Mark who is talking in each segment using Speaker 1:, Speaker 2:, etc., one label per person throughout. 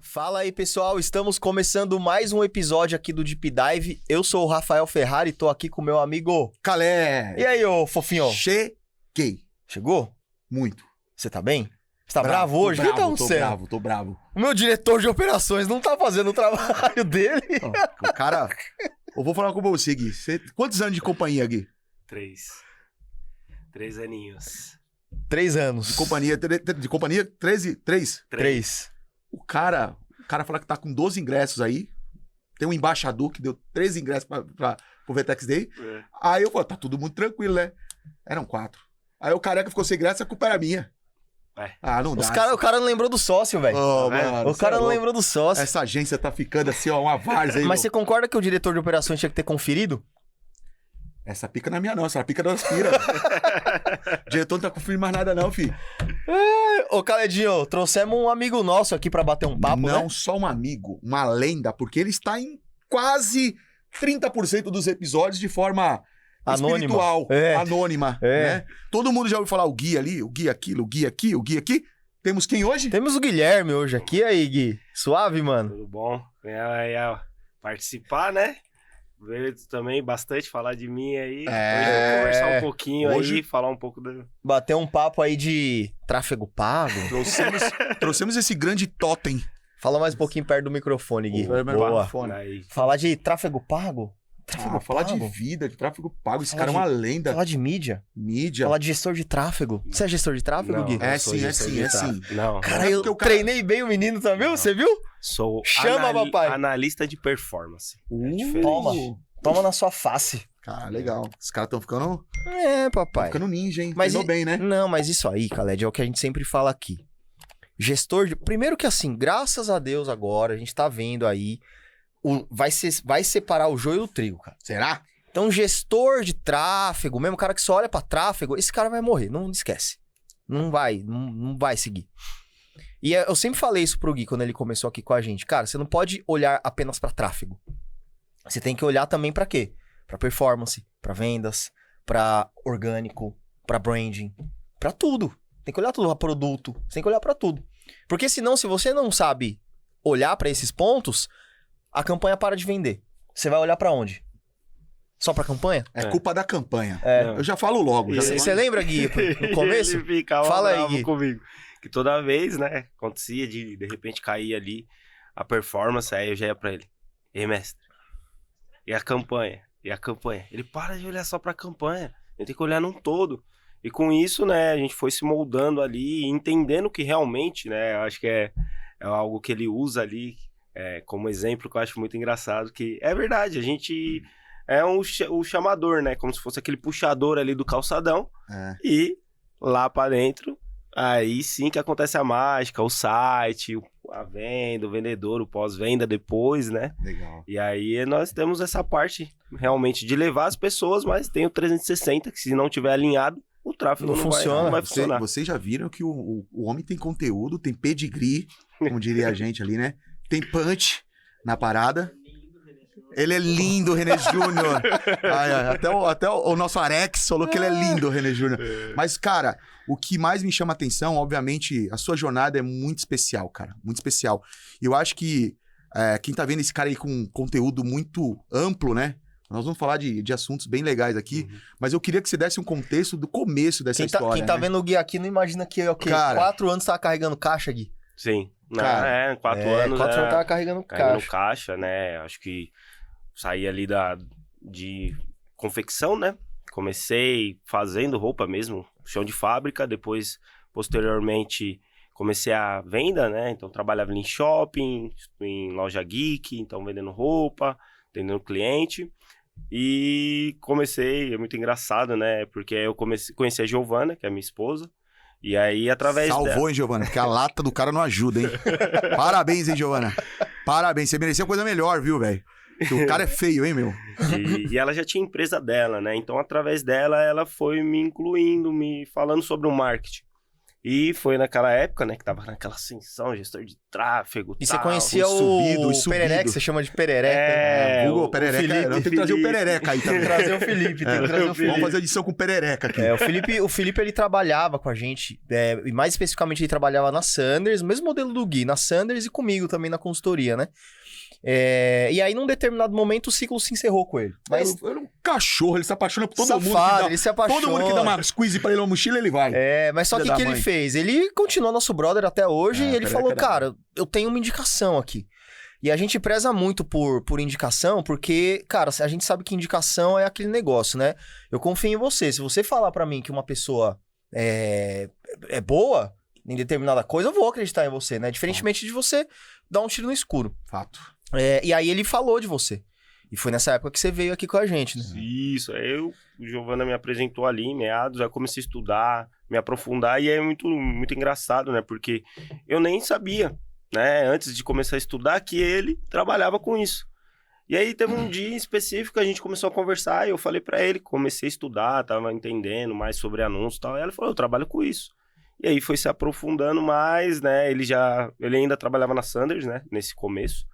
Speaker 1: Fala aí, pessoal, estamos começando mais um episódio aqui do Deep Dive. Eu sou o Rafael Ferrari e tô aqui com o meu amigo
Speaker 2: Calé.
Speaker 1: E aí, ô fofinho?
Speaker 2: Cheguei.
Speaker 1: Chegou?
Speaker 2: Muito.
Speaker 1: Você tá bem? Você tá bravo hoje? O que tá acontecendo?
Speaker 2: Tô bravo.
Speaker 1: O meu diretor de operações não tá fazendo o trabalho dele.
Speaker 2: Ó, o cara... Eu vou falar com você, Gui. Quantos anos de companhia, Gui?
Speaker 3: 3 aninhos.
Speaker 1: 3 anos.
Speaker 2: De companhia 13? 3?
Speaker 1: 3.
Speaker 2: O cara fala que tá com 12 ingressos aí. Tem um embaixador que deu 13 ingressos pro Vetex Day.
Speaker 3: É.
Speaker 2: Aí eu falo, tá todo mundo tranquilo, né? Eram 4. Aí o careca ficou sem ingresso, a culpa era minha.
Speaker 3: É.
Speaker 2: Ah, não dá.
Speaker 1: O cara não lembrou do sócio, velho.
Speaker 2: Ô,
Speaker 3: Tá vendo?
Speaker 2: mano,
Speaker 1: O cara
Speaker 2: cê é
Speaker 1: não
Speaker 2: louco.
Speaker 1: lembrou do sócio.
Speaker 2: Essa agência tá ficando assim, ó, uma várzea aí.
Speaker 1: Mas você concorda que o diretor de operações tinha que ter conferido?
Speaker 2: Essa pica não é minha, não. Essa pica não aspira. O diretor não tá conferindo mais nada, não, filho.
Speaker 1: Ô, Caledinho, trouxemos um amigo nosso aqui pra bater um papo,
Speaker 2: Não
Speaker 1: né?
Speaker 2: só um amigo, uma lenda, porque ele está em quase 30% dos episódios de forma
Speaker 1: Anônima.
Speaker 2: espiritual,
Speaker 1: É.
Speaker 2: anônima.
Speaker 1: É.
Speaker 2: Né? Todo mundo já ouviu falar o Gui ali, o Gui aquilo, o Gui aqui, o Gui aqui. Temos quem hoje?
Speaker 1: Temos o Guilherme hoje aqui. E aí, Gui? Suave, mano?
Speaker 3: Tudo bom? Participar, né? Veio também bastante falar de mim aí.
Speaker 2: É.
Speaker 3: Hoje eu vou conversar um pouquinho
Speaker 2: Hoje-
Speaker 3: aí, falar um pouco do...
Speaker 1: Bater um papo aí de tráfego pago.
Speaker 2: Trouxemos esse grande totem.
Speaker 1: Fala mais um pouquinho perto do microfone, Gui.
Speaker 2: Vai, vai,
Speaker 1: Boa.
Speaker 2: vai.
Speaker 3: Aí.
Speaker 1: Falar de tráfego pago? Tráfego
Speaker 2: Falar de
Speaker 1: pago?
Speaker 2: vida, de tráfego pago. Esse
Speaker 1: Falar
Speaker 2: cara é uma lenda.
Speaker 1: Falar de mídia?
Speaker 2: Mídia.
Speaker 1: Falar de gestor de tráfego? Você é gestor de tráfego,
Speaker 3: Não,
Speaker 1: Gui?
Speaker 2: É
Speaker 3: eu sou
Speaker 2: sim, é
Speaker 3: gestor
Speaker 2: sim,
Speaker 3: de
Speaker 2: é
Speaker 3: tráfego.
Speaker 2: sim.
Speaker 3: Não,
Speaker 1: Cara,
Speaker 2: Não é
Speaker 1: eu
Speaker 2: porque o cara-
Speaker 1: treinei bem o menino, tá viu?
Speaker 3: Não.
Speaker 1: Você viu?
Speaker 3: sou
Speaker 1: Chama, papai.
Speaker 3: analista de performance. É diferente.
Speaker 1: Toma. Toma na sua face.
Speaker 2: Cara, legal. Os caras estão ficando,
Speaker 1: É, papai.
Speaker 2: ninja, hein?
Speaker 1: Mas
Speaker 2: Treinou bem, né?
Speaker 1: Não, mas isso aí, Khaled, é o que a gente sempre fala aqui. Gestor de... Primeiro que assim, graças a Deus agora, a gente tá vendo aí, vai separar o joio do trigo, cara.
Speaker 2: Será?
Speaker 1: Então, gestor de tráfego, mesmo cara que só olha pra tráfego, esse cara vai morrer, não esquece. Não vai seguir. E eu sempre falei isso pro Gui quando ele começou aqui com a gente. Cara, você não pode olhar apenas pra tráfego. Você tem que olhar também pra quê? Pra performance, pra vendas, pra orgânico, pra branding, pra tudo. Tem que olhar tudo, pra produto, você tem que olhar pra tudo. Porque senão, se você não sabe olhar pra esses pontos, a campanha para de vender. Você vai olhar pra onde? Só pra campanha?
Speaker 2: É culpa da campanha.
Speaker 1: É.
Speaker 3: Não.
Speaker 2: Eu já falo logo. Já
Speaker 1: Você lembra, Gui, no começo?
Speaker 3: Ele ficava
Speaker 1: Fala aí,
Speaker 3: bravo
Speaker 1: Gui.
Speaker 3: comigo. Que toda vez, né, acontecia de repente cair ali a performance, aí eu já ia pra ele. Ei, mestre, e a campanha? E a campanha? Ele para de olhar só pra campanha, a gente tem que olhar num todo. E com isso, né, a gente foi se moldando ali, entendendo que realmente, né, eu acho que é algo que ele usa ali como exemplo, que eu acho muito engraçado, que é verdade, a gente é o chamador, né, como se fosse aquele puxador ali do calçadão,
Speaker 2: É.
Speaker 3: e lá pra dentro, aí sim que acontece a mágica, o site, a venda, o vendedor, o pós-venda depois, né?
Speaker 2: Legal.
Speaker 3: E aí nós temos essa parte realmente de levar as pessoas, mas tem o 360, que se não tiver alinhado, o tráfego
Speaker 1: Não
Speaker 3: não
Speaker 1: funciona.
Speaker 3: vai funcionar.
Speaker 2: Vocês já viram que o homem tem conteúdo, tem pedigree, como diria a gente ali, né? Tem punch na parada. Ele é lindo, René Júnior. Ai, até o nosso Arex falou que ele é lindo, René Júnior. Mas, cara, o que mais me chama a atenção, obviamente, a sua jornada é muito especial, cara. Muito especial. E eu acho que quem tá vendo esse cara aí com conteúdo muito amplo, né? Nós vamos falar de assuntos bem legais aqui, mas eu queria que você desse um contexto do começo dessa história.
Speaker 1: Quem tá
Speaker 2: né?
Speaker 1: vendo o Gui aqui não imagina que é o quê?
Speaker 2: Cara.
Speaker 1: 4 anos tava carregando caixa, Gui.
Speaker 3: Sim.
Speaker 2: Cara,
Speaker 3: 4 anos.
Speaker 1: 4 anos tava carregando
Speaker 3: carregando
Speaker 1: caixa.
Speaker 3: caixa, né? Acho que saí ali de confecção, né? Comecei fazendo roupa mesmo, chão de fábrica, depois, posteriormente, comecei a venda, né? Então, trabalhava em shopping, em loja geek, então vendendo roupa, atendendo cliente. E comecei, é muito engraçado, né? Porque eu conheci a Giovana, que é a minha esposa. E aí, através dela...
Speaker 2: Salvou, hein, Giovana? Porque a lata do cara não ajuda, hein? Parabéns, hein, Giovana? Parabéns, você merecia coisa melhor, viu, velho? O cara é feio, hein, meu?
Speaker 3: E ela já tinha empresa dela, né? Então, através dela, ela foi me incluindo, me falando sobre o marketing. E foi naquela época, né, que tava naquela ascensão, gestor de tráfego.
Speaker 1: E
Speaker 3: tal.
Speaker 1: você conhecia
Speaker 2: subido,
Speaker 1: o
Speaker 2: e subido.
Speaker 1: Perereca, que você chama de Perereca.
Speaker 2: Google, Perereca.
Speaker 3: Felipe,
Speaker 2: Não, tem que trazer o Perereca aí
Speaker 1: Tem
Speaker 2: também.
Speaker 1: que trazer o Felipe, tem que trazer o Felipe.
Speaker 2: Vamos fazer edição com o Perereca aqui.
Speaker 1: O Felipe, ele trabalhava com a gente, e mais especificamente ele trabalhava na Sanders, o mesmo modelo do Gui, na Sanders e comigo também na consultoria, né? E aí, num determinado momento, o ciclo se encerrou com ele. Mas
Speaker 2: Ele é um cachorro, ele se apaixona por todo mundo.
Speaker 1: safado, ele se apaixona.
Speaker 2: Todo mundo que dá uma squeeze pra ele na mochila, ele vai.
Speaker 1: Mas só
Speaker 2: Filha
Speaker 1: que
Speaker 2: da
Speaker 1: o que ele
Speaker 2: mãe.
Speaker 1: fez? Ele continuou nosso brother até hoje e ele
Speaker 2: Perereca
Speaker 1: falou,
Speaker 2: é da
Speaker 1: cara, eu tenho uma indicação aqui. E a gente preza muito por indicação, porque, cara, a gente sabe que indicação é aquele negócio, né? Eu confio em você. Se você falar pra mim que uma pessoa é boa em determinada coisa, eu vou acreditar em você, né? Diferentemente de você dar um tiro no escuro.
Speaker 2: Fato.
Speaker 1: E aí ele falou de você. E foi nessa época que você veio aqui com a gente, né?
Speaker 3: Isso, aí o Giovana me apresentou ali em meados, aí eu comecei a estudar, me aprofundar, e é muito, muito engraçado, né? Porque eu nem sabia, né, antes de começar a estudar, que ele trabalhava com isso. E aí teve um dia em específico, a gente começou a conversar, e eu falei pra ele, comecei a estudar, tava entendendo mais sobre anúncios e tal, e ele falou, eu trabalho com isso. E aí foi se aprofundando mais, né, ele ainda trabalhava na Sanders, né, nesse começo,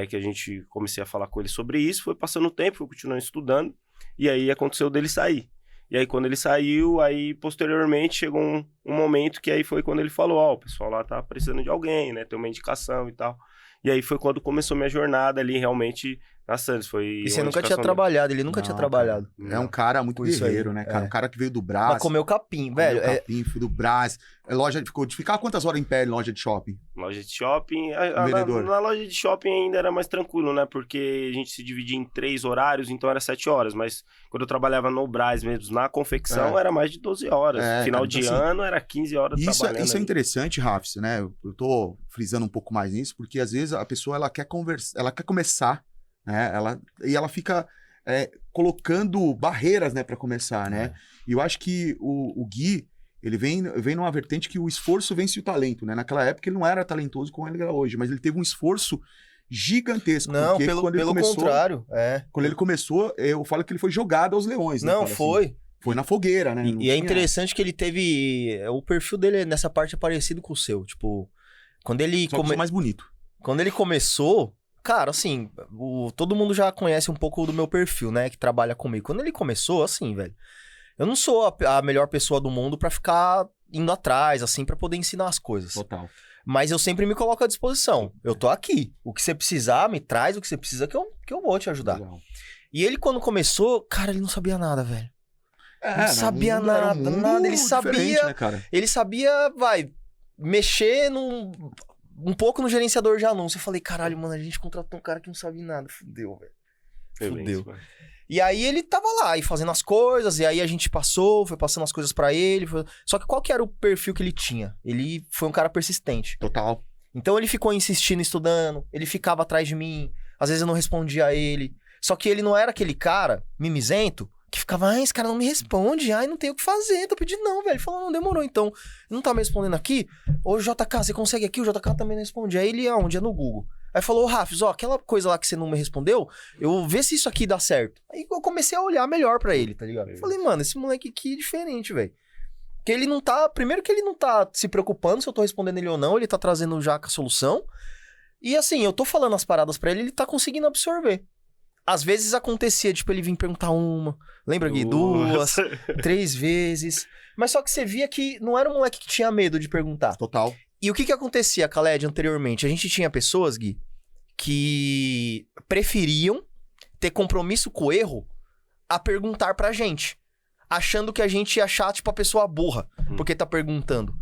Speaker 3: que a gente comecei a falar com ele sobre isso, foi passando o tempo, foi continuando estudando, e aí aconteceu dele sair. E aí quando ele saiu, aí posteriormente chegou um momento que aí foi quando ele falou, o pessoal lá tá precisando de alguém, né, tem uma indicação e tal. E aí foi quando começou minha jornada ali realmente na Santos.
Speaker 1: E você nunca tinha trabalhado, ele nunca tinha trabalhado.
Speaker 2: É um cara muito guerreiro, né, cara? Um cara que veio do Brás.
Speaker 1: Mas comeu capim, velho.
Speaker 2: Comeu capim, foi do Brás. Ficava quantas horas em pé em loja de shopping?
Speaker 3: Loja de shopping.
Speaker 2: Vendedor.
Speaker 3: Na loja de shopping ainda era mais tranquilo, né? Porque a gente se dividia em 3 horários, então era 7 horas. Mas quando eu trabalhava no Brás mesmo, na confecção, era mais de 12 horas. Final de ano era 15 horas trabalhando.
Speaker 2: Isso é interessante, Rafs, né? Eu tô frisando um pouco mais nisso, porque às vezes a pessoa ela quer conversar, ela quer começar, né? Ela fica colocando barreiras, né, para começar, né? E eu acho que o Gui, ele vem numa vertente que o esforço vence o talento, né? Naquela época ele não era talentoso como ele é hoje, mas ele teve um esforço gigantesco.
Speaker 1: Não, pelo contrário.
Speaker 2: Quando ele começou, eu falo que ele foi jogado aos leões.
Speaker 1: Não,
Speaker 2: né,
Speaker 1: foi.
Speaker 2: Assim. Foi na fogueira, né?
Speaker 1: E é interessante que ele teve... O perfil dele nessa parte é parecido com o seu. Tipo, quando ele...
Speaker 2: Só que mais bonito.
Speaker 1: Quando ele começou... Cara, assim, todo mundo já conhece um pouco do meu perfil, né? Que trabalha comigo. Quando ele começou, assim, velho... Eu não sou a melhor pessoa do mundo pra ficar indo atrás, assim, pra poder ensinar as coisas.
Speaker 2: Total.
Speaker 1: Mas eu sempre me coloco à disposição. Eu tô aqui. O que você precisar, me traz o que você precisa que eu vou te ajudar.
Speaker 2: Legal.
Speaker 1: E ele, quando começou, cara, ele não sabia nada, velho. Não sabia nada, nada. Ele sabia...
Speaker 2: Né, cara?
Speaker 1: Ele sabia, mexer um pouco no gerenciador de anúncio. Eu falei, caralho, mano, a gente contratou um cara que não sabe nada. Fudeu, velho. Fudeu. E aí ele tava lá, e fazendo as coisas, e aí a gente foi passando as coisas pra ele. Só que qual que era o perfil que ele tinha? Ele foi um cara persistente.
Speaker 2: Total.
Speaker 1: Então ele ficou insistindo, estudando, ele ficava atrás de mim, às vezes eu não respondia a ele. Só que ele não era aquele cara mimizento que ficava, esse cara não me responde, não tem o que fazer, tô pedindo não, velho. Ele falou, não, demorou, então, não tá me respondendo aqui? Ô, JK, você consegue aqui? O JK também não responde. Aí ele, aonde? É no Google. Aí falou, Rafs, aquela coisa lá que você não me respondeu, eu vê se isso aqui dá certo. Aí eu comecei a olhar melhor pra ele, tá ligado? Eu falei, mano, esse moleque aqui é diferente, velho. Que ele não tá, primeiro que ele não tá se preocupando se eu tô respondendo ele ou não, ele tá trazendo já a solução. E assim, eu tô falando as paradas pra ele tá conseguindo absorver. Às vezes acontecia, tipo, ele vinha perguntar uma, lembra, Gui? 2, 3 vezes. Mas só que você via que não era um moleque que tinha medo de perguntar.
Speaker 2: Total.
Speaker 1: E o que acontecia, Khaled, anteriormente? A gente tinha pessoas, Gui, que preferiam ter compromisso com o erro a perguntar pra gente. Achando que a gente ia achar, tipo, a pessoa burra, porque tá perguntando.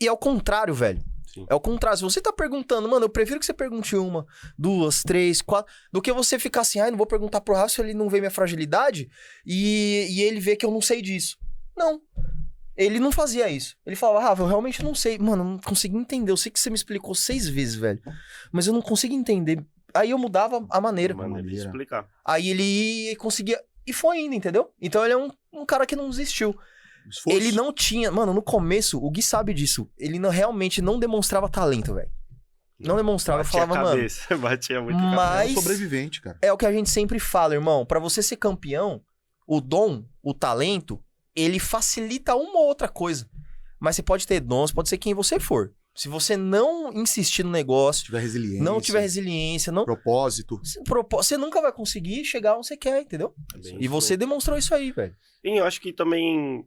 Speaker 1: E é o contrário, velho.
Speaker 3: Sim.
Speaker 1: É o contrário. Se você tá perguntando, mano, eu prefiro que você pergunte 1, 2, 3, 4, do que você ficar assim, não vou perguntar pro Rafa se ele não vê minha fragilidade e ele vê que eu não sei disso. Não. Ele não fazia isso. Ele falava, Rafa, eu realmente não sei. Mano, eu não consegui entender. Eu sei que você me explicou 6 vezes, velho. Mas eu não consigo entender. Aí eu mudava a maneira.
Speaker 3: De explicar.
Speaker 1: Aí ele conseguia... E foi indo, entendeu? Então ele é um cara que não desistiu.
Speaker 2: Esforço.
Speaker 1: Ele não tinha... Mano, no começo, o Gui sabe disso. Ele realmente não demonstrava talento, velho. Não demonstrava. Eu falava, mano...
Speaker 3: Batia muito
Speaker 1: mas
Speaker 2: É um sobrevivente, cara.
Speaker 1: é o que a gente sempre fala, irmão. Pra você ser campeão, o dom, o talento, ele facilita uma ou outra coisa. Mas você pode ter dons, pode ser quem você for. Se você não insistir no negócio,
Speaker 2: Tiver resiliência.
Speaker 1: não tiver resiliência, não...
Speaker 2: Propósito.
Speaker 1: Você nunca vai conseguir chegar onde você quer, entendeu? E você demonstrou isso aí, velho.
Speaker 3: Sim, eu acho que também,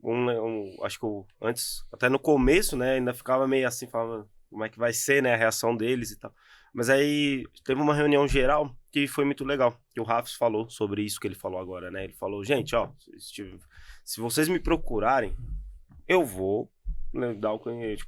Speaker 3: acho que antes, até no começo, né, ainda ficava meio assim, falando como é que vai ser, né, a reação deles e tal. Mas aí teve uma reunião geral que foi muito legal, que o Rafs falou sobre isso que ele falou agora, né, ele falou, gente, ó, se vocês me procurarem, eu vou dar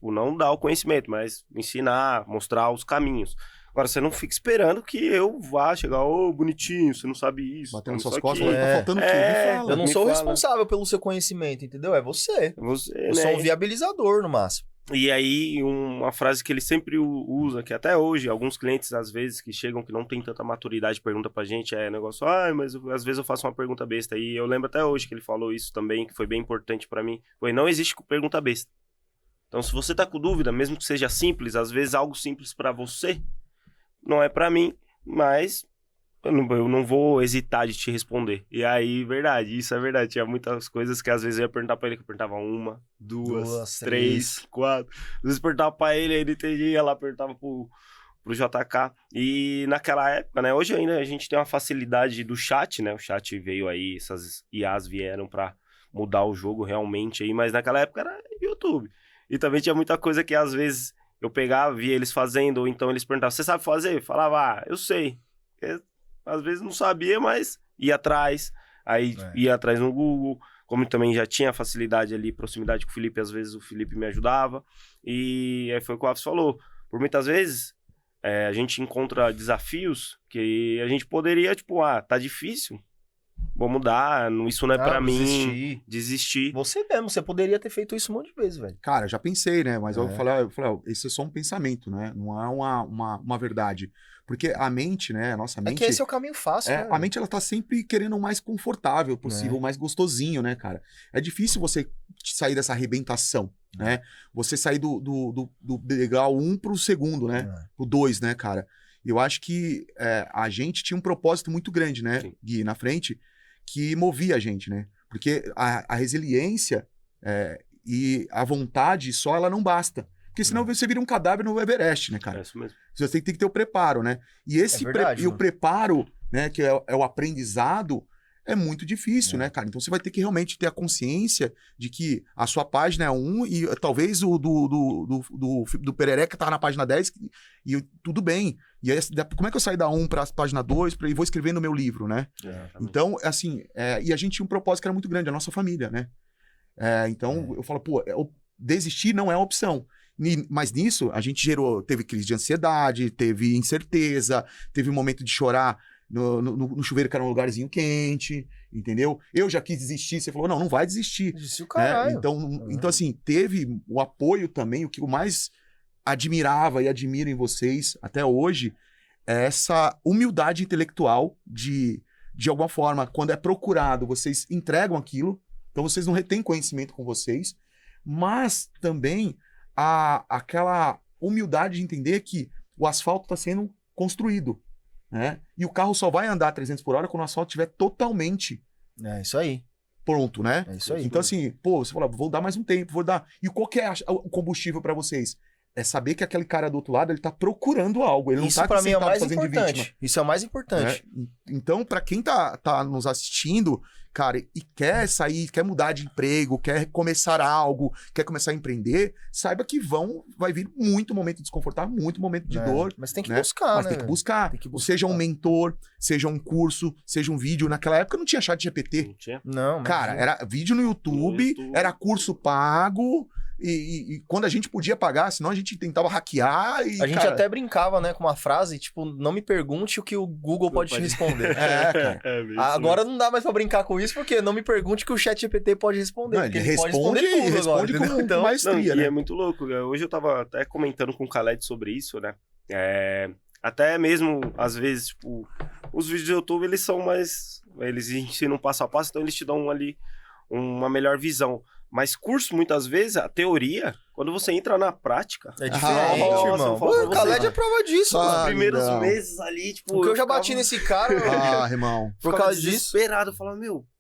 Speaker 3: não dar o conhecimento, mas ensinar, mostrar os caminhos. Agora, você não fica esperando que eu vá chegar, bonitinho, você não sabe isso.
Speaker 2: Batendo
Speaker 3: isso
Speaker 2: suas
Speaker 3: aqui.
Speaker 2: costas, tá faltando o quê? Me fala.
Speaker 1: Eu não
Speaker 3: me
Speaker 1: sou o
Speaker 3: fala.
Speaker 1: responsável pelo seu conhecimento, entendeu? É você.
Speaker 3: Você,
Speaker 1: Eu sou um viabilizador, no máximo.
Speaker 3: E aí, uma frase que ele sempre usa, que até hoje, alguns clientes, às vezes, que chegam, que não tem tanta maturidade, pergunta pra gente, negócio, mas às vezes eu faço uma pergunta besta. E eu lembro até hoje que ele falou isso também, que foi bem importante pra mim. Foi, não existe pergunta besta. Então, se você tá com dúvida, mesmo que seja simples, às vezes algo simples pra você, não é pra mim, mas eu não vou hesitar de te responder. E aí, verdade, isso é verdade. Tinha muitas coisas que às vezes eu ia perguntar pra ele, que eu perguntava 1, 2, 3, 4. Às vezes eu perguntava pra ele, aí ele entendia, lá perguntava pro JK. E naquela época, né, hoje ainda a gente tem uma facilidade do chat, né, o chat veio aí, essas IAs vieram pra mudar o jogo realmente aí, mas naquela época era YouTube. E também tinha muita coisa que às vezes eu pegava, via eles fazendo, ou então eles perguntavam, você sabe fazer? Eu falava, eu sei. Às vezes não sabia, mas ia atrás, aí ia atrás no Google, como também já tinha facilidade ali, proximidade com o Felipe, às vezes o Felipe me ajudava, e aí foi o que o Alves falou, por muitas vezes a gente encontra desafios que a gente poderia, tá difícil, vou mudar, isso não é pra mim, desistir.
Speaker 1: Você mesmo, você poderia ter feito isso um monte de vezes, velho.
Speaker 2: Cara, eu já pensei, né? Mas eu falei, isso é só um pensamento, né? Não é uma verdade. Porque a mente, né? A nossa mente...
Speaker 1: É que esse é o caminho fácil, né?
Speaker 2: A mente, ela tá sempre querendo o mais confortável possível, o mais gostosinho, né, cara? É difícil você sair dessa arrebentação, né? Você sair do degrau 1 pro segundo, né? Pro 2, né, cara? Eu acho que a gente tinha um propósito muito grande, né, Sim. Gui, na frente, que movia a gente, né? Porque a resiliência e a vontade só, ela não basta. Porque senão você vira um cadáver no Everest, né, cara?
Speaker 3: É isso mesmo.
Speaker 2: Você tem que ter o preparo, né? E o preparo, né, que é o aprendizado, é muito difícil, né, cara? Então você vai ter que realmente ter a consciência de que a sua página é 1 e talvez o do Perereca tá na página 10 e tudo bem. E aí, como é que eu saio da 1 pra página 2 e vou escrever no meu livro, né? Então, assim, e a gente tinha um propósito que era muito grande, a nossa família, né? Então, eu falo, desistir não é opção. Mas nisso, a gente teve crise de ansiedade, teve incerteza, teve um momento de chorar no chuveiro, que era um lugarzinho quente, entendeu? Eu já quis desistir, você falou, não vai desistir.
Speaker 1: Desistiu, caralho.
Speaker 2: Então, assim, teve o apoio também, o que eu mais admirava e admiro em vocês, até hoje, é essa humildade intelectual de alguma forma, quando é procurado, vocês entregam aquilo, então vocês não retêm conhecimento com vocês, mas também aquela humildade de entender que o asfalto está sendo construído, né? E o carro só vai andar 300 por hora quando o asfalto estiver totalmente
Speaker 1: isso aí.
Speaker 2: Pronto, né?
Speaker 1: É isso aí.
Speaker 2: Então, assim, você fala, vou dar mais um tempo, vou dar. E qual que é o combustível para vocês? É saber que aquele cara do outro lado, ele tá procurando algo. Ele não
Speaker 1: Isso
Speaker 2: tá
Speaker 1: pra mim é o mais
Speaker 2: fazendo
Speaker 1: importante.
Speaker 2: de vítima.
Speaker 1: Isso é o mais importante.
Speaker 2: Né? Então, pra quem tá nos assistindo, cara, e quer sair, quer mudar de emprego, quer começar algo, quer começar a empreender, saiba que vai vir muito momento desconfortável, muito momento de dor.
Speaker 1: Mas tem que
Speaker 2: né?
Speaker 1: buscar,
Speaker 2: Mas
Speaker 1: né?
Speaker 2: tem que buscar. Seja um mentor, seja um curso, seja um vídeo. Naquela época não tinha chat GPT.
Speaker 3: Não tinha?
Speaker 2: Não, cara, era vídeo no YouTube, era curso pago. E quando a gente podia pagar, senão a gente tentava hackear e...
Speaker 1: A gente até brincava, né, com uma frase, tipo, não me pergunte o que o Google pode te responder.
Speaker 2: Cara.
Speaker 1: Agora não dá mais pra brincar com isso, porque não me pergunte o que o ChatGPT pode responder.
Speaker 2: Não, ele responde
Speaker 1: agora,
Speaker 2: com maestria, né?
Speaker 3: E é muito louco. Hoje eu tava até comentando com o Khaled sobre isso, né? Até mesmo, às vezes, tipo, os vídeos do YouTube, eles são mais... Eles ensinam passo a passo, então eles te dão ali uma melhor visão. Mas curso, muitas vezes, a teoria, quando você entra na prática...
Speaker 1: É diferente, irmão. O Khaled é prova disso.
Speaker 3: Os primeiros meses ali, tipo...
Speaker 1: Porque eu já bati nesse cara...
Speaker 2: irmão.
Speaker 1: Por causa disso...
Speaker 3: desesperado. Eu falava,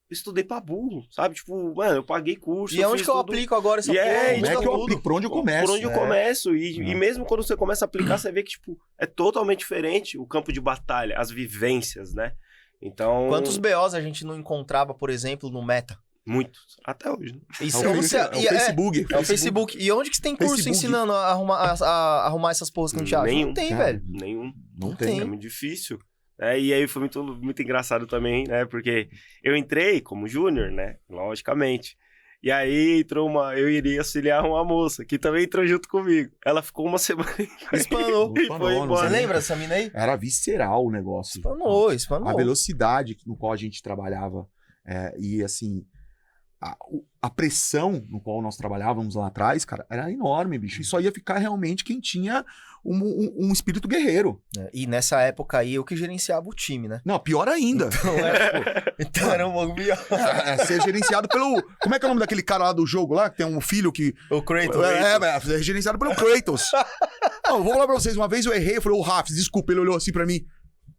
Speaker 3: estudei pra burro, sabe? Tipo, mano, eu paguei curso.
Speaker 1: E aonde
Speaker 3: fiz
Speaker 1: que eu
Speaker 3: tudo.
Speaker 1: aplico agora essa
Speaker 3: E
Speaker 1: porra?
Speaker 3: é,
Speaker 2: Como é que eu aplico? Por onde eu começo?
Speaker 3: Por onde eu começo. E mesmo quando você começa a aplicar, você vê que, tipo, é totalmente diferente o campo de batalha, as vivências, né? Então...
Speaker 1: Quantos BOs a gente não encontrava, por exemplo, no Meta?
Speaker 3: Muitos. Até hoje, né?
Speaker 1: Isso
Speaker 2: É o Facebook.
Speaker 1: É o Facebook. E onde que tem curso
Speaker 2: Facebook.
Speaker 1: ensinando a arrumar essas porras que a gente acha?
Speaker 3: Nenhum,
Speaker 1: Não tem,
Speaker 2: cara.
Speaker 1: velho.
Speaker 3: Nenhum.
Speaker 2: Não
Speaker 1: tem.
Speaker 3: É muito difícil. E aí foi muito engraçado também, né? Porque eu entrei como júnior, né? Logicamente. E aí eu iria auxiliar uma moça, que também entrou junto comigo. Ela ficou uma semana
Speaker 1: Espanou.
Speaker 3: e foi
Speaker 2: Espanou,
Speaker 3: embora.
Speaker 1: Você lembra dessa mina aí?
Speaker 2: Era visceral o negócio.
Speaker 1: Espanou.
Speaker 2: A velocidade no qual a gente trabalhava e assim a pressão no qual nós trabalhávamos lá atrás, cara, era enorme, bicho. E só ia ficar realmente quem tinha um espírito guerreiro.
Speaker 1: E nessa época aí eu que gerenciava o time, né?
Speaker 2: Não, pior ainda.
Speaker 1: Então era um pouco pior.
Speaker 2: Ser gerenciado pelo... Como é que é o nome daquele cara lá do jogo lá, que tem um filho que...
Speaker 1: O Kratos.
Speaker 2: É gerenciado pelo Kratos. Não, vou falar pra vocês, uma vez eu errei, eu falei, ô Rafs, desculpa, ele olhou assim pra mim,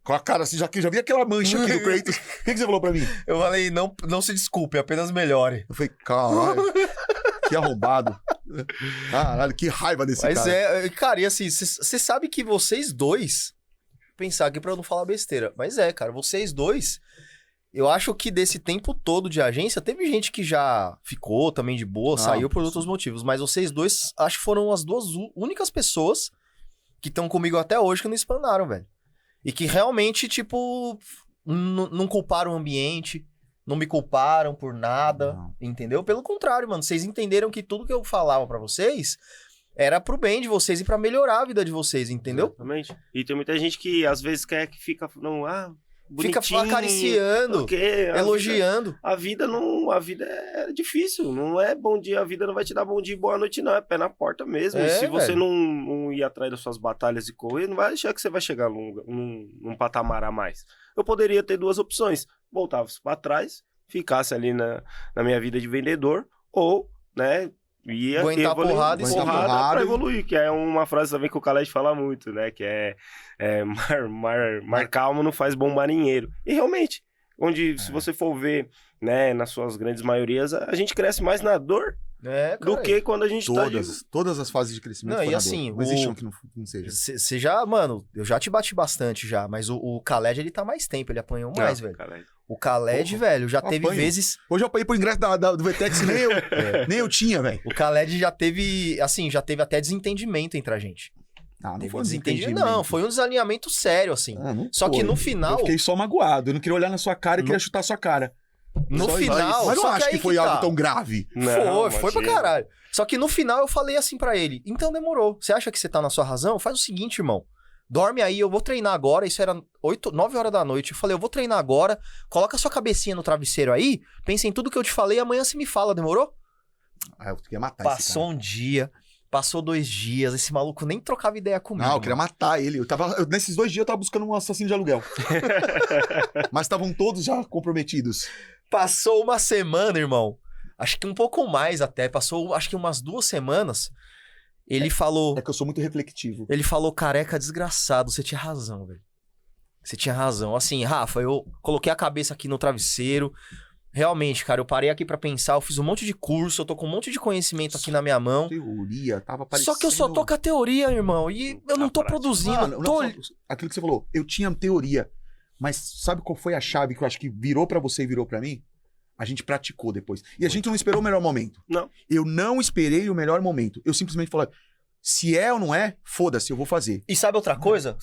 Speaker 2: com a cara assim, já vi aquela mancha aqui do Kratos. O que você falou pra mim?
Speaker 1: Eu falei, não se desculpe, apenas melhore.
Speaker 2: Eu falei, caralho, que arrombado. Caralho, que raiva desse
Speaker 1: Mas
Speaker 2: cara.
Speaker 1: cara, e assim, você sabe que vocês dois, pensar aqui pra eu não falar besteira, mas cara, vocês dois, eu acho que desse tempo todo de agência, teve gente que já ficou também de boa, saiu por outros motivos, mas vocês dois, acho que foram as duas únicas pessoas que estão comigo até hoje que não espanaram, velho. E que realmente, tipo, não culparam o ambiente, não me culparam por nada,
Speaker 2: Não.
Speaker 1: entendeu? Pelo contrário, mano, vocês entenderam que tudo que eu falava pra vocês era pro bem de vocês e pra melhorar a vida de vocês, entendeu?
Speaker 3: Exatamente. E tem muita gente que às vezes quer que fica
Speaker 1: Fica
Speaker 3: bonitinho,
Speaker 1: acariciando,
Speaker 3: porque
Speaker 1: elogiando.
Speaker 3: A vida é difícil, não é bom dia, a vida não vai te dar bom dia e boa noite não, é pé na porta mesmo. E se você
Speaker 1: velho.
Speaker 3: não ir atrás das suas batalhas e correr, não vai achar que você vai chegar num patamar a mais. Eu poderia ter duas opções, voltava pra trás, ficasse ali na minha vida de vendedor, ou, né, ia
Speaker 1: Aguentar
Speaker 3: evoluir,
Speaker 1: porrada e seguir.
Speaker 2: porrada
Speaker 3: pra
Speaker 2: e-
Speaker 3: evoluir, que é uma frase também que o Khaled fala muito, né, que é mar calmo não faz bom marinheiro. E realmente, se você for ver, né, nas suas grandes maiorias, a gente cresce mais na dor do que quando a gente tá...
Speaker 2: Todas as fases de crescimento.
Speaker 1: Não,
Speaker 2: foi
Speaker 1: e
Speaker 2: na
Speaker 1: assim,
Speaker 2: dor. Não existe um que não seja.
Speaker 1: Você já, mano, eu já te bati bastante já, mas o Khaled, ele tá mais tempo, ele apanhou mais, velho. O Khaled,
Speaker 2: Porra,
Speaker 1: velho, já teve
Speaker 2: apanho.
Speaker 1: vezes...
Speaker 2: Hoje eu apanhei pro ingresso do VTEX, nem eu tinha, velho.
Speaker 1: O Khaled já teve, assim, até desentendimento entre a gente.
Speaker 2: Não
Speaker 1: Teve
Speaker 2: foi
Speaker 1: um desentendimento. Não, foi um desalinhamento sério, assim.
Speaker 2: não
Speaker 1: Só que
Speaker 2: foi.
Speaker 1: no final...
Speaker 2: Eu fiquei só magoado. Eu não queria olhar na sua cara e queria chutar a sua cara.
Speaker 1: No
Speaker 2: Só isso.
Speaker 1: final...
Speaker 2: Mas eu
Speaker 1: só
Speaker 2: não acho
Speaker 1: aí
Speaker 2: que foi
Speaker 1: tá.
Speaker 2: algo tão grave.
Speaker 1: Foi pra caralho. Só que no final eu falei assim pra ele, então demorou. Você acha que você tá na sua razão? Faz o seguinte, irmão. Dorme aí, eu vou treinar agora. Isso era 9 horas da noite. Eu falei, eu vou treinar agora. Coloca sua cabecinha no travesseiro aí. Pensa em tudo que eu te falei. Amanhã você me fala, demorou?
Speaker 2: Eu queria matar esse
Speaker 1: Passou
Speaker 2: cara.
Speaker 1: um dia. Passou 2 dias. Esse maluco nem trocava ideia comigo.
Speaker 2: Não, eu queria matar ele. Nesses 2 dias eu tava buscando um assassino de aluguel. Mas estavam todos já comprometidos.
Speaker 1: Passou uma semana, irmão. Acho que um pouco mais até. Passou, acho que umas 2 semanas. Ele falou...
Speaker 2: É que eu sou muito refletivo.
Speaker 1: Ele falou, careca desgraçado, você tinha razão, velho. Você tinha razão. Assim, Rafa, eu coloquei a cabeça aqui no travesseiro. Realmente, cara, eu parei aqui pra pensar, eu fiz um monte de curso, eu tô com um monte de conhecimento aqui na minha mão.
Speaker 2: Teoria, tava parecendo...
Speaker 1: Só que eu só tô com a teoria, irmão, e eu não tô produzindo.
Speaker 2: Mano, aquilo que você falou, eu tinha teoria, mas sabe qual foi a chave que eu acho que virou pra você e virou pra mim? A gente praticou depois. E a gente não esperou o melhor momento.
Speaker 3: Não.
Speaker 2: Eu não esperei o melhor momento. Eu simplesmente falei, se é ou não é, foda-se, eu vou fazer.
Speaker 1: E sabe outra coisa?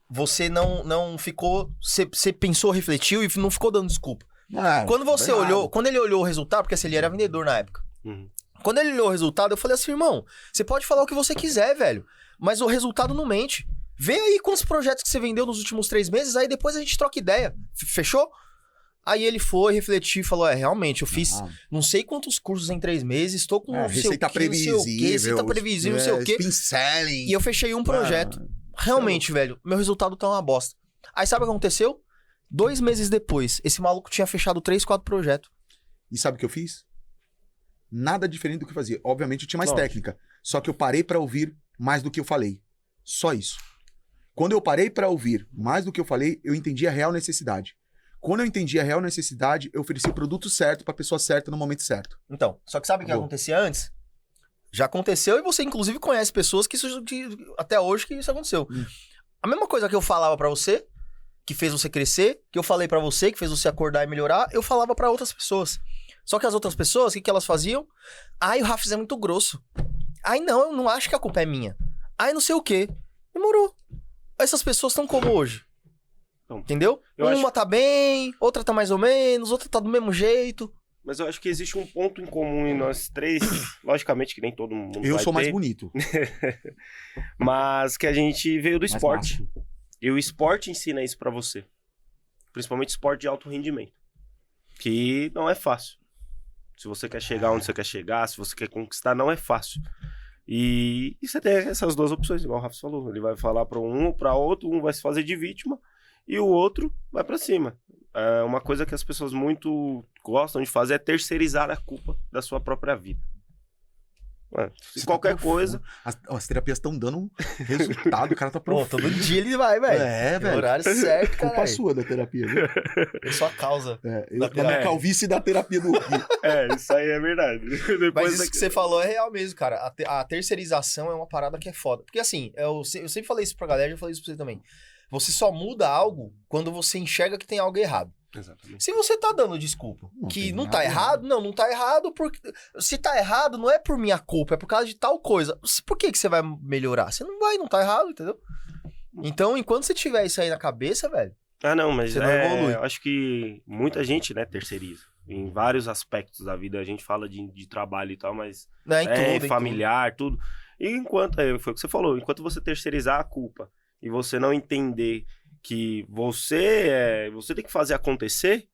Speaker 1: Você não ficou... Você pensou, refletiu e não ficou dando desculpa. Quando você olhou... Quando ele olhou o resultado, porque assim, ele era vendedor na época.
Speaker 3: Uhum.
Speaker 1: Quando ele olhou o resultado, eu falei assim, irmão, você pode falar o que você quiser, velho, mas o resultado não mente. Vê aí quantos projetos que você vendeu nos últimos 3 meses, aí depois a gente troca ideia. Fechou? Aí ele foi, refletiu e falou, realmente, eu fiz não sei quantos cursos em 3 meses, tô com não sei
Speaker 2: receita
Speaker 1: o quê, receita previsível, não sei o quê.
Speaker 2: Spin selling.
Speaker 1: E eu fechei um projeto. Realmente, velho, meu resultado tá uma bosta. Aí sabe o que aconteceu? 2 meses depois, esse maluco tinha fechado 3, 4 projetos.
Speaker 2: E sabe o que eu fiz? Nada diferente do que eu fazia. Obviamente eu tinha mais
Speaker 3: Lógico.
Speaker 2: técnica. Só que eu parei pra ouvir mais do que eu falei. Só isso. Quando eu parei pra ouvir mais do que eu falei, eu entendi a real necessidade. Quando eu entendi a real necessidade, eu ofereci o produto certo pra pessoa certa no momento certo.
Speaker 1: Então, só que sabe o que acontecia antes? Já aconteceu e você, inclusive, conhece pessoas que até hoje que isso aconteceu. A mesma coisa que eu falava pra você, que fez você crescer, que eu falei pra você, que fez você acordar e melhorar, eu falava pra outras pessoas. Só que as outras pessoas, o que elas faziam? Ai, o Rafis é muito grosso. Ai, não, eu não acho que a culpa é minha. Ai, não sei o quê. Demorou. Essas pessoas estão como hoje?
Speaker 3: Não.
Speaker 1: Entendeu? Uma tá bem, outra tá mais ou menos, outra tá do mesmo jeito.
Speaker 3: Mas eu acho que existe um ponto em comum em nós três. Logicamente que nem todo mundo
Speaker 2: Eu
Speaker 3: vai
Speaker 2: sou mais
Speaker 3: ter,
Speaker 2: bonito.
Speaker 3: mas que a gente veio do
Speaker 2: Mais
Speaker 3: esporte.
Speaker 2: massa.
Speaker 3: E o esporte ensina isso pra você. Principalmente esporte de alto rendimento. Que não é fácil. Se você quer chegar onde você quer chegar, se você quer conquistar, não é fácil. E você tem essas duas opções, igual o Rafa falou. Ele vai falar pra um ou pra outro, um vai se fazer de vítima e o outro vai pra cima. É uma coisa que as pessoas muito gostam de fazer é terceirizar a culpa da sua própria vida. Mano, se qualquer coisa...
Speaker 2: As terapias estão dando resultado, o cara tá
Speaker 1: Pô,
Speaker 2: profundo.
Speaker 1: todo dia ele vai, velho.
Speaker 2: É, velho.
Speaker 1: Horário certo,
Speaker 2: Culpa
Speaker 1: cara.
Speaker 2: sua da terapia, viu?
Speaker 1: É só a causa.
Speaker 2: Da minha calvície e da terapia do Gui.
Speaker 3: Isso aí é verdade.
Speaker 1: Mas
Speaker 3: Depois
Speaker 1: isso que você falou é real mesmo, cara. A terceirização é uma parada que é foda. Porque assim, eu sempre falei isso pra galera, eu falei isso pra você também. Você só muda algo quando você enxerga que tem algo errado.
Speaker 3: Exatamente.
Speaker 1: Se você tá dando desculpa
Speaker 2: Não
Speaker 1: que
Speaker 2: tem
Speaker 1: não
Speaker 2: nada
Speaker 1: tá errado, não tá errado, porque se tá errado não é por minha culpa, é por causa de tal coisa. Por que você vai melhorar? Você não tá errado, entendeu? Então, enquanto você tiver isso aí na cabeça, velho,
Speaker 3: Não, mas
Speaker 1: você não evolui.
Speaker 3: eu acho que muita gente, né, terceiriza. Em vários aspectos da vida, a gente fala de trabalho e tal, mas
Speaker 1: né, em tudo, em
Speaker 3: familiar, tudo. E enquanto, foi o que você falou, enquanto você terceirizar a culpa e você não entender que você tem que fazer acontecer,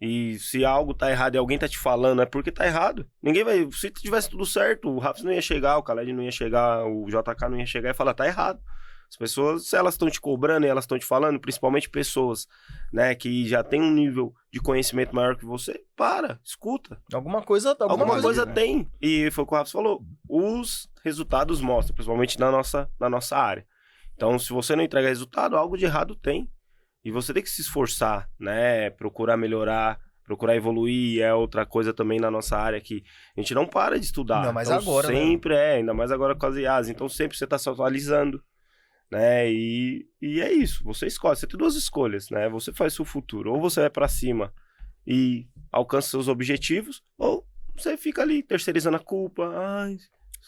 Speaker 3: e se algo tá errado e alguém tá te falando, é porque tá errado. Ninguém vai... Se tivesse tudo certo, o Rafa não ia chegar, o Khaled não ia chegar, o JK não ia chegar e falar, tá errado. As pessoas, se elas estão te cobrando e elas estão te falando, principalmente pessoas, né, que já tem um nível de conhecimento maior que você, escuta.
Speaker 1: Alguma coisa
Speaker 3: Alguma
Speaker 2: né?
Speaker 3: tem. E foi o que o Rafa falou. Os resultados mostram, principalmente na nossa área. Então, se você não entrega resultado, algo de errado tem. E você tem que se esforçar, né? Procurar melhorar, procurar evoluir. É outra coisa também na nossa área que a gente não para de estudar.
Speaker 1: Ainda mais
Speaker 3: então,
Speaker 1: agora,
Speaker 3: sempre ainda mais agora com as IAs. Então, sempre você está se atualizando, né? E é isso. Você escolhe. Você tem duas escolhas, né? Você faz seu futuro. Ou você vai para cima e alcança seus objetivos, ou você fica ali terceirizando a culpa. Ai,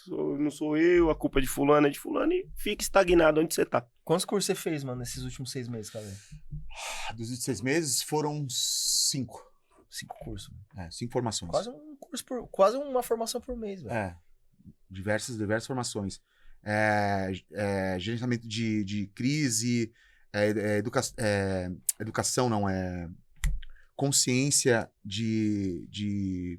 Speaker 3: não sou eu, a culpa é de fulano, e fica estagnado onde você tá.
Speaker 1: Quantos cursos você fez, mano, nesses últimos 6 meses, cara?
Speaker 2: Dos 6 meses foram 5.
Speaker 1: 5 cursos.
Speaker 2: 5 formações.
Speaker 1: Quase uma formação por mês, velho.
Speaker 2: Diversas formações. Gerenciamento de crise, educação não, consciência de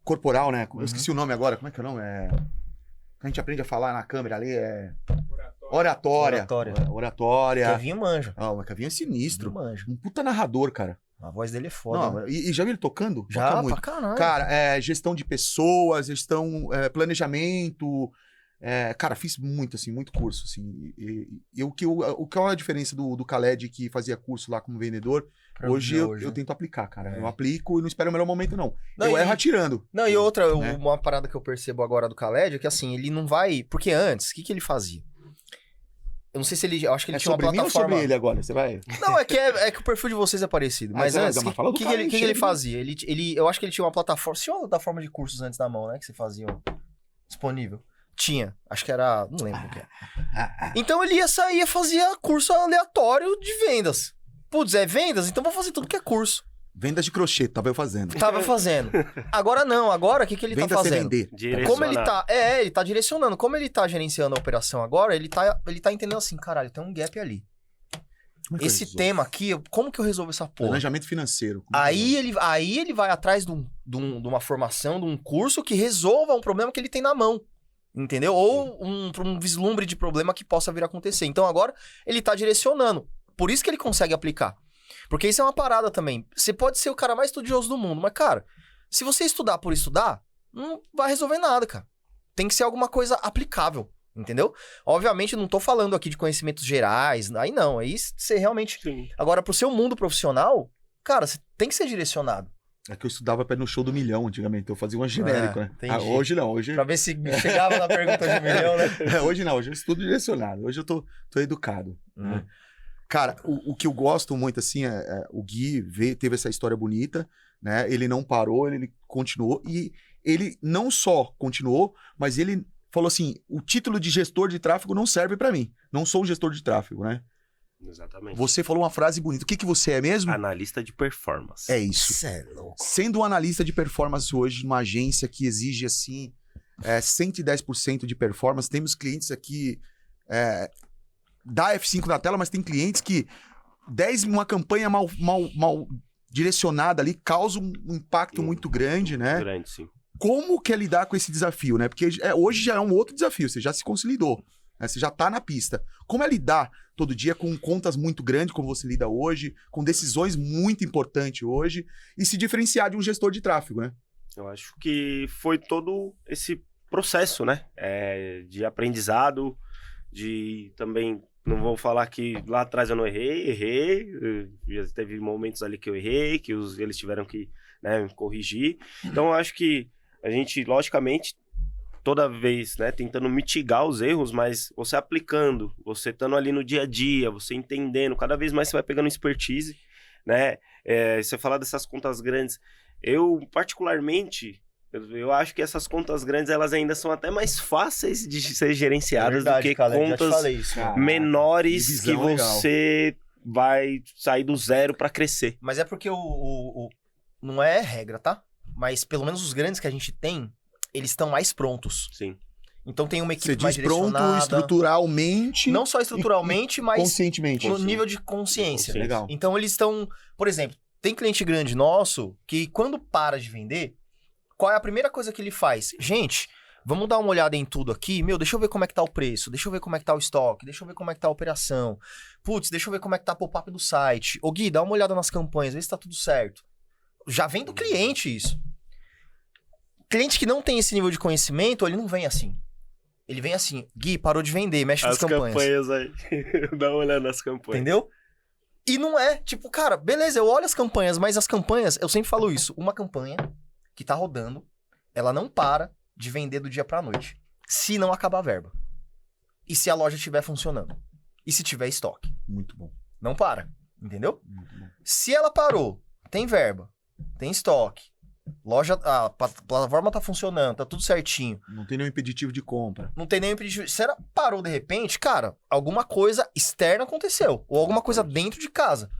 Speaker 2: corporal, né? Eu esqueci o nome agora, como é que é o nome? A gente aprende a falar na câmera ali, Oratória.
Speaker 1: Kevinho manja.
Speaker 2: O Kevinho é sinistro.
Speaker 1: Manja.
Speaker 2: Um puta narrador, cara.
Speaker 1: A voz dele é foda.
Speaker 2: Não, e já viu ele tocando?
Speaker 1: Já,
Speaker 2: Toca muito.
Speaker 1: pra caralho.
Speaker 2: Cara, gestão de pessoas, planejamento. Cara, fiz muito, assim, muito curso, assim. Qual é a diferença do Khaled que fazia curso lá como vendedor? Hoje eu tento aplicar, cara. Eu aplico e não espero o melhor momento, não. Eu erro atirando.
Speaker 1: Não, e outra,
Speaker 2: né?
Speaker 1: uma parada que eu percebo agora do Khaled é que, assim, ele não vai... Porque antes, o que ele fazia? Eu não sei se ele... Eu acho que ele tinha uma
Speaker 2: sobre
Speaker 1: plataforma...
Speaker 2: mim ou sobre ele agora? Você vai...
Speaker 1: Não, é que o perfil de vocês é parecido. Mas antes, o que ele fazia? Eu acho que ele tinha uma plataforma... Você tinha uma plataforma de cursos antes na mão, né? Que você fazia disponível. Tinha. Acho que era... Não lembro o que é. Então ele ia fazia curso aleatório de vendas. Putz, vendas? Então vou fazer tudo que é curso.
Speaker 2: Vendas de crochê, tava eu fazendo.
Speaker 1: Tava fazendo. Agora não. Agora o que ele
Speaker 2: Venda
Speaker 1: tá fazendo?
Speaker 2: vender.
Speaker 1: Como ele tá... ele tá direcionando. Como ele tá gerenciando a operação agora, ele tá entendendo assim, caralho, tem um gap ali. Esse tema aqui, como que eu resolvo essa porra?
Speaker 2: Planejamento financeiro.
Speaker 1: Aí ele vai atrás de uma formação, de um curso que resolva um problema que ele tem na mão. Entendeu? Ou um vislumbre de problema que possa vir a acontecer. Então agora ele tá direcionando. Por isso que ele consegue aplicar. Porque isso é uma parada também. Você pode ser o cara mais estudioso do mundo, mas, cara, se você estudar por estudar, não vai resolver nada, cara. Tem que ser alguma coisa aplicável. Entendeu? Obviamente, eu não tô falando aqui de conhecimentos gerais. Aí não, aí você realmente...
Speaker 3: Sim.
Speaker 1: Agora, pro seu mundo profissional, cara, você tem que ser direcionado.
Speaker 2: É que eu estudava no show do milhão antigamente, eu fazia uma genérico, né?
Speaker 1: entendi.
Speaker 2: Hoje não, hoje...
Speaker 1: Pra ver se chegava na pergunta de milhão, né?
Speaker 2: Hoje não, hoje eu estudo direcionado, hoje eu tô educado. Né? Cara, o que eu gosto muito, assim, o Gui teve essa história bonita, né? Ele não parou, ele continuou, e ele não só continuou, mas ele falou assim, o título de gestor de tráfego não serve pra mim, não sou um gestor de tráfego, né?
Speaker 3: Exatamente.
Speaker 2: Você falou uma frase bonita, o que você é mesmo?
Speaker 3: Analista de performance.
Speaker 2: É isso.
Speaker 1: Isso é louco.
Speaker 2: Sendo um analista de performance hoje, numa agência que exige, assim, 110% de performance, temos clientes aqui, dá F5 na tela, mas tem clientes que uma campanha mal direcionada ali causa um impacto muito grande, né?
Speaker 3: Grande, sim.
Speaker 2: Como que é lidar com esse desafio, né? Porque hoje já é um outro desafio, você já se consolidou, né? Você já tá na pista. Como é lidar todo dia com contas muito grandes, como você lida hoje, com decisões muito importantes hoje, e se diferenciar de um gestor de tráfego, né?
Speaker 3: Eu acho que foi todo esse processo, né? De aprendizado, de também... Não vou falar que lá atrás eu não errei. Já teve momentos ali que eu errei, que eles tiveram que, né, me corrigir. Então, eu acho que a gente, logicamente, toda vez, né, tentando mitigar os erros, mas você aplicando, você estando ali no dia a dia, você entendendo, cada vez mais você vai pegando expertise, né? Você falar dessas contas grandes, eu, particularmente... Eu acho que essas contas grandes, elas ainda são até mais fáceis de ser gerenciadas do que contas menores que você vai sair do zero para crescer.
Speaker 1: Mas é porque não é regra, tá? Mas pelo menos os grandes que a gente tem, eles estão mais prontos.
Speaker 3: Sim.
Speaker 1: Então tem uma equipe
Speaker 2: você
Speaker 1: mais
Speaker 2: diz pronto
Speaker 1: direcionada.
Speaker 2: estruturalmente.
Speaker 1: Não só estruturalmente, mas
Speaker 2: conscientemente.
Speaker 1: no nível de consciência.
Speaker 2: Legal.
Speaker 1: Então eles estão... Por exemplo, tem cliente grande nosso que quando para de vender... Qual é a primeira coisa que ele faz? Gente, vamos dar uma olhada em tudo aqui. Deixa eu ver como é que tá o preço. Deixa eu ver como é que tá o estoque. Deixa eu ver como é que tá a operação. Putz, deixa eu ver como é que tá a pop-up do site. Ô Gui, dá uma olhada nas campanhas, vê se tá tudo certo. Já vem do cliente isso. Cliente que não tem esse nível de conhecimento, ele não vem assim. Ele vem assim, Gui, parou de vender, mexe nas campanhas.
Speaker 3: As campanhas aí. Dá uma olhada nas campanhas.
Speaker 1: Entendeu? E não é, tipo, cara, beleza, eu olho as campanhas, mas as campanhas, eu sempre falo isso. Uma campanha... que tá rodando, ela não para de vender do dia pra noite. Se não acabar a verba. E se a loja estiver funcionando. E se tiver estoque.
Speaker 2: Muito bom.
Speaker 1: Não para. Entendeu?
Speaker 2: Muito bom.
Speaker 1: Se ela parou, tem verba, tem estoque, a plataforma tá funcionando, tá tudo certinho.
Speaker 2: Não tem nenhum impeditivo de compra.
Speaker 1: Não tem nenhum impeditivo. Se ela parou de repente, cara, alguma coisa externa aconteceu. Ou alguma coisa dentro de casa.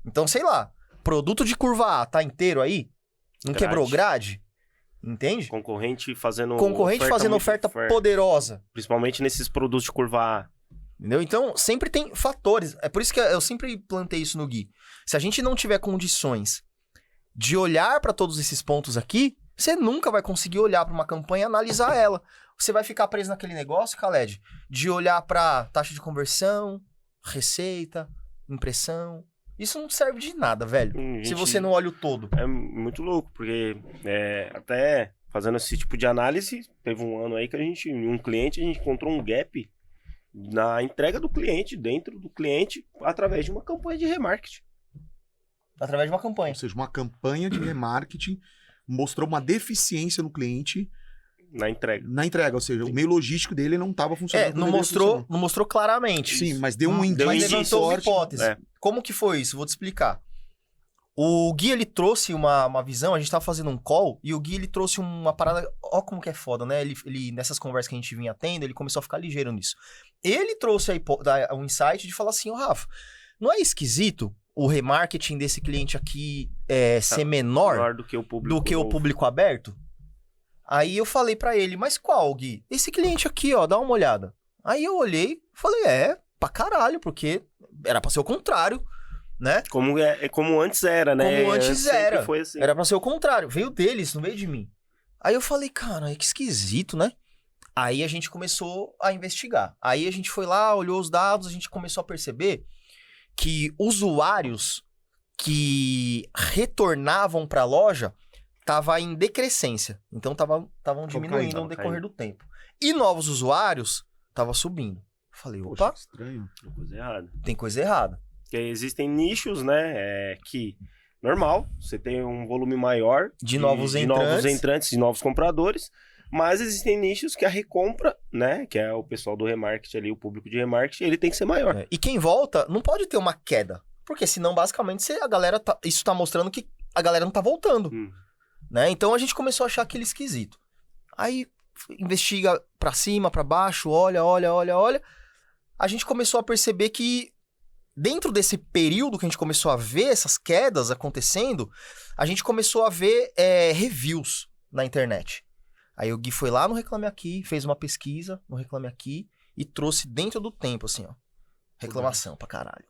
Speaker 1: Então, sei lá, produto de curva A tá inteiro aí? Não quebrou grade? Entende?
Speaker 3: Concorrente fazendo
Speaker 1: oferta poderosa.
Speaker 3: Principalmente nesses produtos de curva A.
Speaker 1: Entendeu? Então, sempre tem fatores. É por isso que eu sempre plantei isso no Gui. Se a gente não tiver condições de olhar para todos esses pontos aqui, você nunca vai conseguir olhar para uma campanha e analisar ela. Você vai ficar preso naquele negócio, Khaled, de olhar para taxa de conversão, receita, impressão. Isso não serve de nada, velho. Se você não olha o todo.
Speaker 3: É muito louco, porque até fazendo esse tipo de análise, teve um ano aí que a gente encontrou um gap na entrega do cliente, dentro do cliente, através de uma campanha de remarketing.
Speaker 1: Através de uma campanha.
Speaker 2: Ou seja, uma campanha de remarketing mostrou uma deficiência no cliente
Speaker 3: na entrega.
Speaker 2: Ou seja, o meio logístico dele não estava funcionando.
Speaker 1: Não mostrou claramente.
Speaker 2: Sim, mas deu um indício.
Speaker 1: Mas levantou uma hipótese. Como que foi isso? Vou te explicar. O Gui, ele trouxe uma visão, a gente tava fazendo um call, e o Gui, ele trouxe uma parada, ó como que é foda, né? Ele nessas conversas que a gente vinha tendo, ele começou a ficar ligeiro nisso. Ele trouxe um insight de falar assim, Rafa, não é esquisito o remarketing desse cliente aqui ser menor
Speaker 3: do que o
Speaker 1: público aberto? Aí eu falei pra ele, mas qual, Gui? Esse cliente aqui, ó, dá uma olhada. Aí eu olhei, falei, pra caralho, porque era pra ser o contrário, né?
Speaker 3: Como antes era, né?
Speaker 1: Como antes era.
Speaker 3: Foi assim.
Speaker 1: Era pra ser o contrário. Veio deles, não veio de mim. Aí eu falei, cara, que esquisito, né? Aí a gente começou a investigar. Aí a gente foi lá, olhou os dados, a gente começou a perceber que usuários que retornavam pra loja tava em decrescência. Então, estavam diminuindo no decorrer do tempo. E novos usuários tava subindo. Falei,
Speaker 2: Poxa,
Speaker 1: opa,
Speaker 2: estranho.
Speaker 3: Tem coisa errada.
Speaker 1: tem coisa errada.
Speaker 3: Porque existem nichos, né, que... Normal, você tem um volume maior
Speaker 1: De novos
Speaker 3: entrantes, de novos compradores, mas existem nichos que a recompra, né, que é o pessoal do remarketing ali, o público de remarketing, ele tem que ser maior.
Speaker 1: É, e quem volta não pode ter uma queda. Porque senão, basicamente, a galera isso tá mostrando que a galera não tá voltando. Né? Então a gente começou a achar aquele esquisito. Aí investiga pra cima, pra baixo, olha. A gente começou a perceber que dentro desse período que a gente começou a ver essas quedas acontecendo, a gente começou a ver reviews na internet. Aí o Gui foi lá no Reclame Aqui, fez uma pesquisa no Reclame Aqui e trouxe dentro do tempo, assim, ó. Reclamação pra caralho.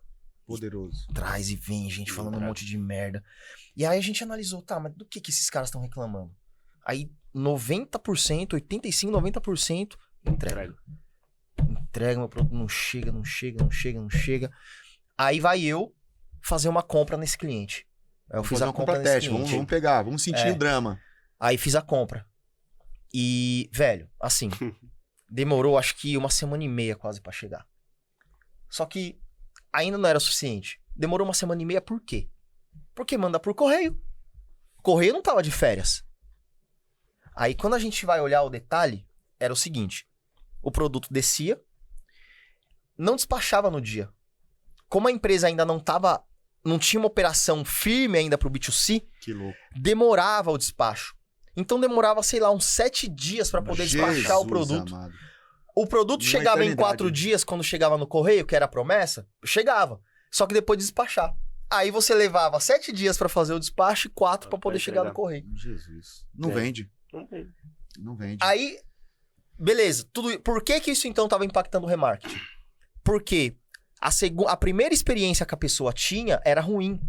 Speaker 2: Poderoso.
Speaker 1: Traz e vem gente falando um monte de merda. E aí a gente analisou, tá, mas do que esses caras estão reclamando? Aí 90%, 85%, 90% entrega. Entrega, meu produto não chega. Aí vai eu fazer uma compra nesse cliente. Aí eu fiz a compra nesse
Speaker 2: teste,
Speaker 1: cliente.
Speaker 2: vamos pegar, vamos sentir o drama.
Speaker 1: Aí fiz a compra. E, velho, assim, demorou acho que 1 semana e meia quase pra chegar. Só que ainda não era suficiente. Demorou 1 semana e meia por quê? Porque manda por correio. Correio não tava de férias. Aí quando a gente vai olhar o detalhe, era o seguinte. O produto descia, não despachava no dia. Como a empresa ainda não tinha uma operação firme ainda pro B2C,
Speaker 2: Que louco.
Speaker 1: demorava o despacho. Então demorava, sei lá, uns 7 dias para poder despachar o produto.
Speaker 2: Amado.
Speaker 1: O produto
Speaker 2: Uma
Speaker 1: chegava em
Speaker 2: eternidade.
Speaker 1: 4 dias, quando chegava no correio, que era a promessa, chegava. Só que depois de despachar. Aí você levava 7 dias para fazer o despacho e 4 para poder chegar no correio.
Speaker 2: Jesus. Não
Speaker 3: É.
Speaker 2: vende.
Speaker 3: Não tem.
Speaker 2: Não vende.
Speaker 1: Aí, beleza. Por que isso então estava impactando o remarketing? Porque a primeira experiência que a pessoa tinha era ruim.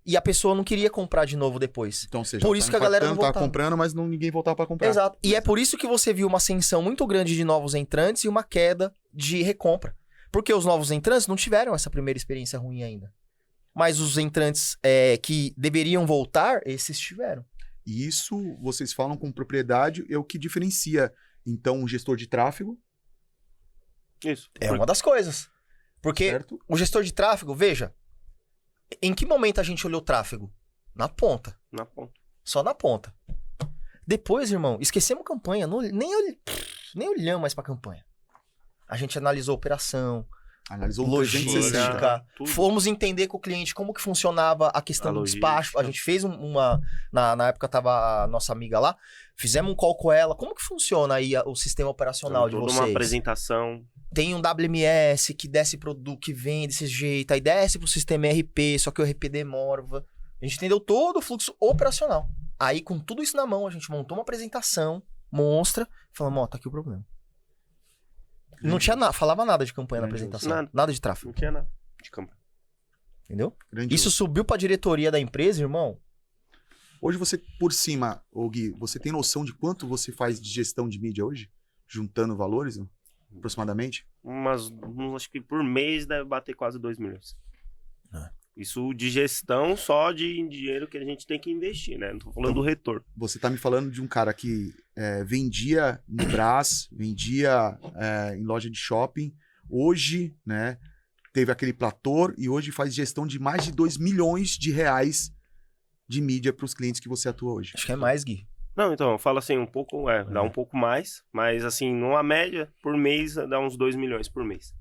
Speaker 1: E a pessoa não queria comprar de novo depois.
Speaker 2: Então, ou seja,
Speaker 1: Por isso que a galera não
Speaker 2: tava
Speaker 1: voltava.
Speaker 2: comprando, mas ninguém voltava pra comprar.
Speaker 1: Exato. E é por isso que você viu uma ascensão muito grande de novos entrantes e uma queda de recompra. Porque os novos entrantes não tiveram essa primeira experiência ruim ainda. Mas os entrantes que deveriam voltar, esses tiveram.
Speaker 2: E isso, vocês falam com propriedade, é o que diferencia, então, o gestor de tráfego,
Speaker 3: Isso.
Speaker 1: É uma das coisas. Porque
Speaker 2: certo?
Speaker 1: o gestor de tráfego, veja, em que momento a gente olhou o tráfego? Na ponta.
Speaker 3: Na ponta.
Speaker 1: Só na ponta. Depois, irmão, esquecemos campanha. Nem olhamos mais pra campanha. A gente analisou a operação,
Speaker 2: Analisou o 360.
Speaker 1: logística.
Speaker 3: tudo.
Speaker 1: Fomos entender com o cliente como que funcionava a questão
Speaker 3: A
Speaker 1: do
Speaker 3: logística.
Speaker 1: despacho. A gente fez na época tava a nossa amiga lá. Fizemos um call com ela. Como que funciona aí o sistema operacional de
Speaker 3: Toda
Speaker 1: vocês?
Speaker 3: uma apresentação.
Speaker 1: Tem um WMS que desce produto, que vem desse jeito, aí desce pro sistema ERP, só que o ERP demora. A gente entendeu todo o fluxo operacional. Aí, com tudo isso na mão, a gente montou uma apresentação, monstra, falamos, ó, tá aqui o problema. Não tinha nada, falava nada de campanha na
Speaker 2: Grandioso.
Speaker 1: apresentação, nada de tráfego,
Speaker 3: Não tinha nada de campo.
Speaker 1: entendeu?
Speaker 2: Grandioso.
Speaker 1: Isso subiu pra diretoria da empresa, irmão.
Speaker 2: Hoje você, por cima, ô Gui, você tem noção de quanto você faz de gestão de mídia hoje? Juntando valores, não? Aproximadamente?
Speaker 3: Acho que por mês deve bater quase 2 milhões.
Speaker 1: É.
Speaker 3: Isso de gestão só de dinheiro que a gente tem que investir, né? Não tô falando do retorno.
Speaker 2: Você tá me falando de um cara que vendia no Brás, vendia em loja de shopping, hoje, né, teve aquele platô e hoje faz gestão de mais de 2 milhões de reais de mídia para os clientes que você atua hoje.
Speaker 1: Acho que é mais, Gui.
Speaker 3: Não, então, eu falo assim, dá um pouco mais, mas assim, numa média, por mês, dá uns 2 milhões por mês.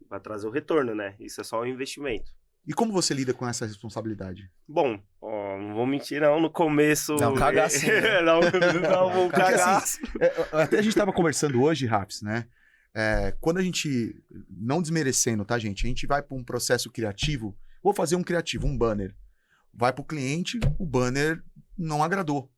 Speaker 3: Pra trazer o retorno, né? Isso é só o investimento.
Speaker 2: E como você lida com essa responsabilidade?
Speaker 3: Bom, ó, não vou mentir não, no começo...
Speaker 1: Dá um cagaço, né?
Speaker 3: Dá um
Speaker 2: Porque,
Speaker 3: cagaço.
Speaker 2: Até a gente tava conversando hoje, Raps, né? Quando a gente, não desmerecendo, tá, gente? A gente vai para um processo criativo, vou fazer um criativo, um banner. Vai pro cliente, o banner não agradou.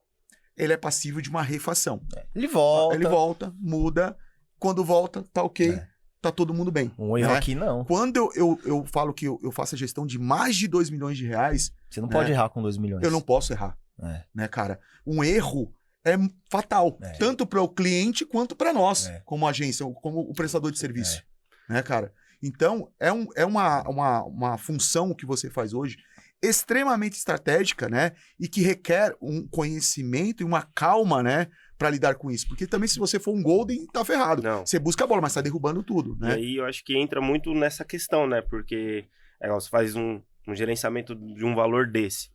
Speaker 2: Ele é passivo de uma refação.
Speaker 1: Ele volta.
Speaker 2: Ele volta, muda. Quando volta, tá ok. Tá todo mundo bem.
Speaker 1: Um erro
Speaker 2: né?
Speaker 1: aqui não.
Speaker 2: Quando eu falo que eu faço a gestão de mais de 2 milhões de reais,
Speaker 1: Você não pode errar com 2 milhões.
Speaker 2: eu não posso errar.
Speaker 1: É.
Speaker 2: Né, cara? Um erro é fatal.
Speaker 1: É.
Speaker 2: Tanto para o cliente quanto para nós,
Speaker 1: É.
Speaker 2: como agência, como o prestador de serviço. Né, cara? Então, é uma função que você faz hoje extremamente estratégica, né? E que requer um conhecimento e uma calma, né? pra lidar com isso? Porque também se você for um golden, tá ferrado.
Speaker 3: Não.
Speaker 2: Você busca a bola, mas tá derrubando tudo,
Speaker 3: E
Speaker 2: né?
Speaker 3: aí eu acho que entra muito nessa questão, né? Porque você faz um gerenciamento de um valor desse.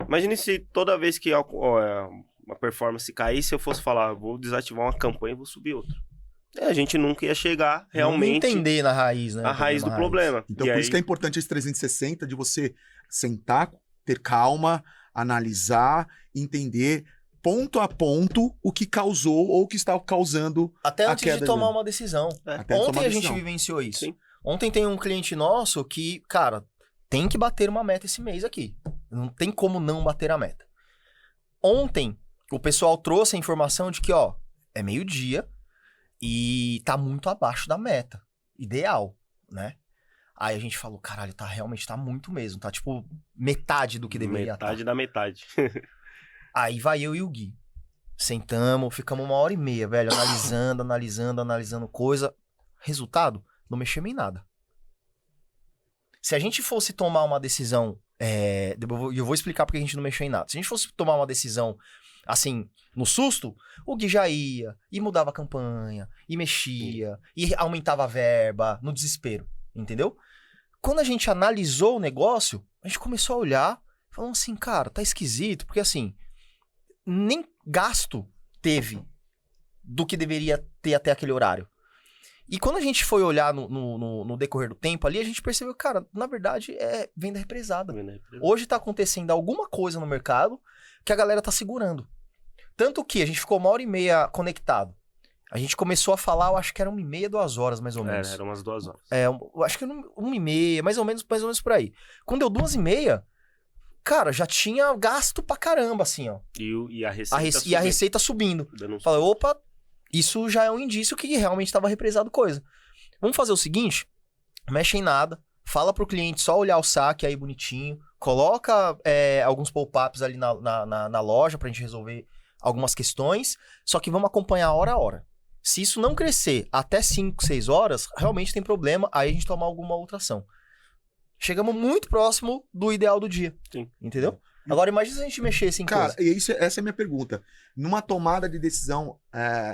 Speaker 3: Imagine se toda vez que uma performance caísse, eu fosse falar, vou desativar uma campanha e vou subir outra. A gente nunca ia chegar realmente
Speaker 1: entender na raiz, né?
Speaker 3: a raiz do problema.
Speaker 2: Então,
Speaker 3: E
Speaker 2: por
Speaker 3: aí,
Speaker 2: isso que é importante esse 360 de você sentar, ter calma, analisar, entender ponto a ponto o que causou ou o que está causando.
Speaker 1: Até
Speaker 2: a
Speaker 1: antes de
Speaker 2: queda,
Speaker 1: tomar
Speaker 2: né?
Speaker 1: uma decisão.
Speaker 2: Até
Speaker 1: Ontem
Speaker 2: tomar
Speaker 1: a gente
Speaker 2: decisão.
Speaker 1: vivenciou isso.
Speaker 3: Sim.
Speaker 1: Ontem tem um cliente nosso que, cara, tem que bater uma meta esse mês aqui. Não tem como não bater a meta. Ontem, o pessoal trouxe a informação de que, ó, é meio-dia e tá muito abaixo da meta. Ideal, né? Aí a gente falou, caralho, realmente tá muito mesmo. Tá, tipo, metade do que deveria estar.
Speaker 3: metade da metade.
Speaker 1: Aí vai eu e o Gui. Sentamos, ficamos 1h30, velho, analisando coisa. Resultado, não mexemos em nada. Se a gente fosse tomar uma decisão... eu vou explicar porque a gente não mexeu em nada. Se a gente fosse tomar uma decisão, assim, no susto, o Gui já ia, e mudava a campanha, e mexia, e aumentava a verba, no desespero, entendeu? Quando a gente analisou o negócio, a gente começou a olhar, falando assim, cara, tá esquisito, porque assim, nem gasto teve do que deveria ter até aquele horário. E quando a gente foi olhar no decorrer do tempo ali, a gente percebeu, cara, na verdade é venda represada. Hoje tá acontecendo alguma coisa no mercado que a galera tá segurando. Tanto que a gente ficou 1h30 conectado. A gente começou a falar, eu acho que era 1h30, 2 horas, mais ou menos.
Speaker 3: Era umas 2 horas.
Speaker 1: Eu acho que 1h30, mais ou menos por aí. Quando deu 2h30, cara, já tinha gasto pra caramba, assim, ó.
Speaker 3: E a receita
Speaker 1: E a receita subindo. Falei, opa, isso já é um indício que realmente estava represado coisa. Vamos fazer o seguinte, mexe em nada, fala pro cliente só olhar o saque aí bonitinho, coloca alguns pop-ups ali na loja pra gente resolver algumas questões, só que vamos acompanhar hora a hora. Se isso não crescer até 5, 6 horas, realmente tem problema, aí a gente toma alguma outra ação. Chegamos muito próximo do ideal do dia.
Speaker 3: Sim.
Speaker 1: Entendeu? Agora imagina se a gente mexesse em
Speaker 2: Cara,
Speaker 1: coisa.
Speaker 2: e essa é a minha pergunta. Numa tomada de decisão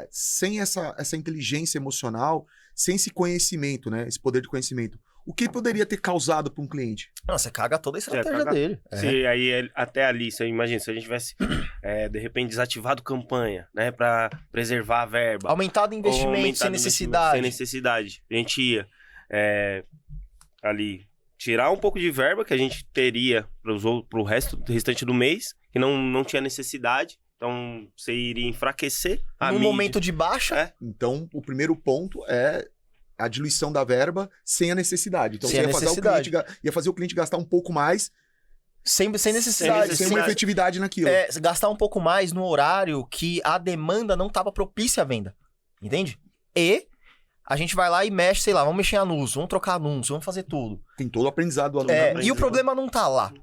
Speaker 2: sem essa inteligência emocional, sem esse conhecimento, né? Esse poder de conhecimento, o que poderia ter causado para um cliente?
Speaker 1: Não, você caga toda a estratégia
Speaker 3: caga.
Speaker 1: dele.
Speaker 3: Se aí até ali, você imagina, se a gente tivesse de repente desativado campanha, né, para preservar a verba,
Speaker 1: Aumentado investimento
Speaker 3: aumentado
Speaker 1: sem necessidade.
Speaker 3: sem necessidade, a gente ia ali tirar um pouco de verba que a gente teria pro restante do mês, que não tinha necessidade. Então, você iria enfraquecer a
Speaker 1: No
Speaker 3: mídia.
Speaker 1: momento de baixa,
Speaker 2: Então, o primeiro ponto é a diluição da verba sem a necessidade. Então,
Speaker 1: Sem
Speaker 2: você
Speaker 1: a
Speaker 2: ia fazer,
Speaker 1: necessidade.
Speaker 2: ia fazer o cliente gastar um pouco mais
Speaker 1: sem necessidade.
Speaker 2: sem uma efetividade naquilo.
Speaker 1: Gastar um pouco mais no horário que a demanda não estava propícia à venda. Entende? E a gente vai lá e mexe, sei lá, vamos mexer em anúncio, vamos trocar anúncio, vamos fazer tudo.
Speaker 2: Tem todo o aprendizado do aluno.
Speaker 1: E o problema não tá lá.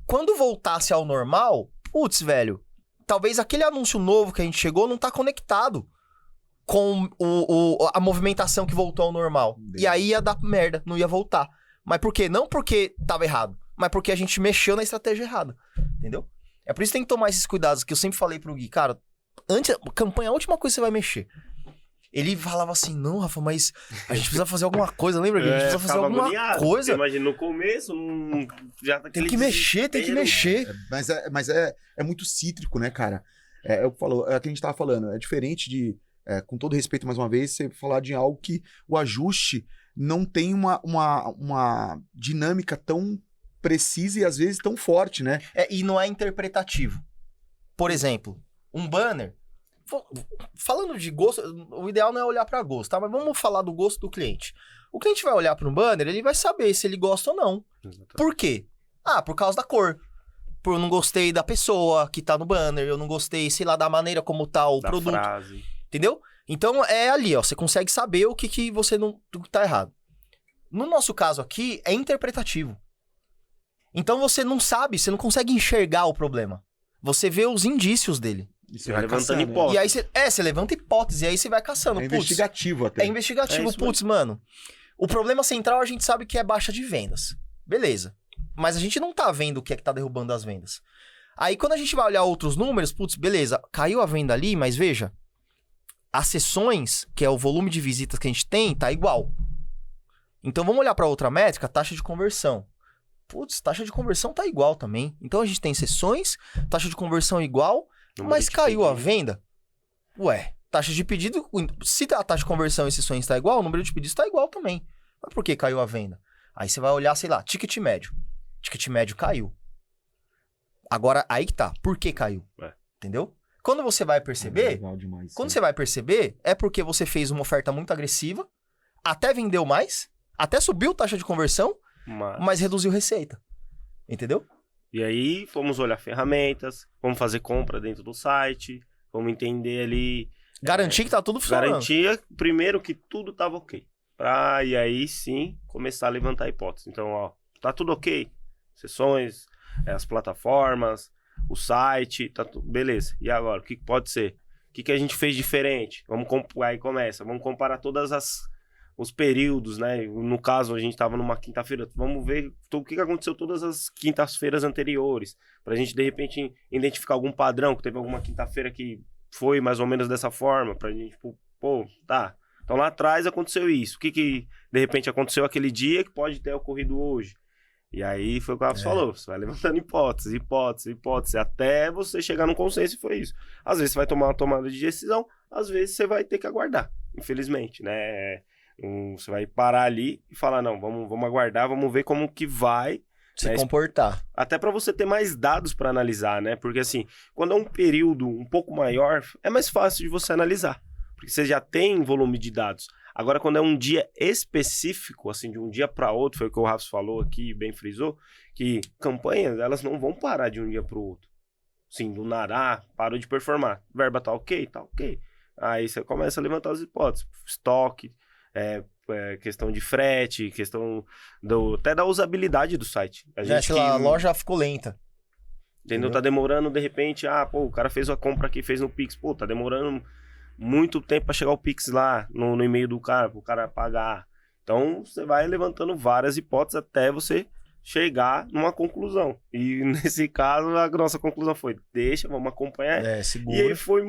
Speaker 1: Quando voltasse ao normal, putz, velho, talvez aquele anúncio novo que a gente chegou não tá conectado com a movimentação que voltou ao normal. E aí ia dar merda, não ia voltar. Mas por quê? Não porque tava errado, mas porque a gente mexeu na estratégia errada. Entendeu? É por isso que tem que tomar esses cuidados que eu sempre falei pro Gui. Cara, campanha é a última coisa que você vai mexer. Ele falava assim, não, Rafa, mas a gente precisa fazer alguma coisa, lembra? A gente precisa fazer alguma coisa.
Speaker 3: Imagina, no começo, já
Speaker 1: tem que mexer, tem que mexer.
Speaker 2: Mas é muito cítrico, né, cara? É o que a gente tava falando. É diferente de, com todo respeito mais uma vez, você falar de algo que o ajuste não tem uma dinâmica tão precisa e às vezes tão forte, né?
Speaker 1: E não é interpretativo. Por exemplo, um banner. Falando de gosto, o ideal não é olhar para gosto, tá? Mas vamos falar do gosto do cliente. O cliente vai olhar para um banner, ele vai saber se ele gosta ou não.
Speaker 3: Exatamente.
Speaker 1: Por quê? Por causa da cor. Eu não gostei da pessoa que tá no banner, eu não gostei, sei lá, da maneira como tá o produto.
Speaker 3: Frase.
Speaker 1: Entendeu? Então é ali, ó, você consegue saber o que você não tá errado. No nosso caso aqui, é interpretativo. Então você não sabe, você não consegue enxergar o problema. Você vê os indícios dele.
Speaker 2: E você vai
Speaker 3: levantando
Speaker 2: caçando,
Speaker 3: hipótese.
Speaker 1: E aí você levanta hipótese, e aí você vai caçando.
Speaker 2: É
Speaker 1: Putz,
Speaker 2: investigativo até.
Speaker 1: é investigativo.
Speaker 3: É isso
Speaker 1: Putz, mano, o problema central a gente sabe que é baixa de vendas. Beleza. Mas a gente não tá vendo o que é que tá derrubando as vendas. Aí quando a gente vai olhar outros números, putz, beleza, caiu a venda ali, mas veja, as sessões, que é o volume de visitas que a gente tem, tá igual. Então vamos olhar para outra métrica, taxa de conversão. Putz, taxa de conversão tá igual também. Então a gente tem sessões, taxa de conversão igual, mas caiu a venda. Ué, taxa de pedido, se a taxa de conversão e sessões tá igual, o número de pedidos tá igual também. Mas por que caiu a venda? Aí você vai olhar, sei lá, ticket médio. Ticket médio caiu. Agora, aí que tá. Por que caiu? Entendeu? Quando você vai perceber,
Speaker 2: Legal demais,
Speaker 1: quando você vai perceber, é porque você fez uma oferta muito agressiva, até vendeu mais, até subiu taxa de conversão, mas reduziu receita. Entendeu?
Speaker 3: E aí, vamos olhar ferramentas, vamos fazer compra dentro do site, vamos entender ali...
Speaker 1: Garantir que tá tudo funcionando.
Speaker 3: Garantia, primeiro, que tudo tava ok. E aí, sim, começar a levantar a hipótese. Então, ó, tá tudo ok. Sessões, as plataformas, o site, tá tudo... Beleza. E agora, o que pode ser? O que a gente fez diferente? Aí começa, vamos comparar todas os períodos, né? No caso, a gente estava numa quinta-feira, vamos ver o que aconteceu todas as quintas-feiras anteriores, pra gente, de repente, identificar algum padrão, que teve alguma quinta-feira que foi mais ou menos dessa forma, pra gente, pô, tá. Então lá atrás aconteceu isso. O que de repente aconteceu aquele dia que pode ter ocorrido hoje? E aí foi o que o Rafa falou, você vai levantando hipótese, até você chegar num consenso, e foi isso. Às vezes você vai tomar uma tomada de decisão, às vezes você vai ter que aguardar, infelizmente, né? Você vai parar ali e falar, não, vamos aguardar, vamos ver como que vai
Speaker 1: se comportar.
Speaker 3: Até para você ter mais dados para analisar, né? Porque assim, quando é um período um pouco maior, é mais fácil de você analisar, porque você já tem volume de dados. Agora, quando é um dia específico, assim, de um dia para outro, foi o que o Rafa falou aqui, bem frisou, que campanhas, elas não vão parar de um dia para o outro. Sim, do nada, parou de performar. Verba tá ok? Tá ok. Aí você começa a levantar as hipóteses. Estoque, questão de frete, questão até da usabilidade do site.
Speaker 1: A loja ficou lenta.
Speaker 3: Entendeu? Tá demorando, de repente, o cara fez a compra aqui, fez no Pix. Pô, tá demorando muito tempo para chegar o Pix lá no e-mail do cara, pro cara pagar. Então, você vai levantando várias hipóteses até você chegar numa conclusão. E nesse caso, a nossa conclusão foi, vamos acompanhar.
Speaker 1: Segura.
Speaker 3: E aí foi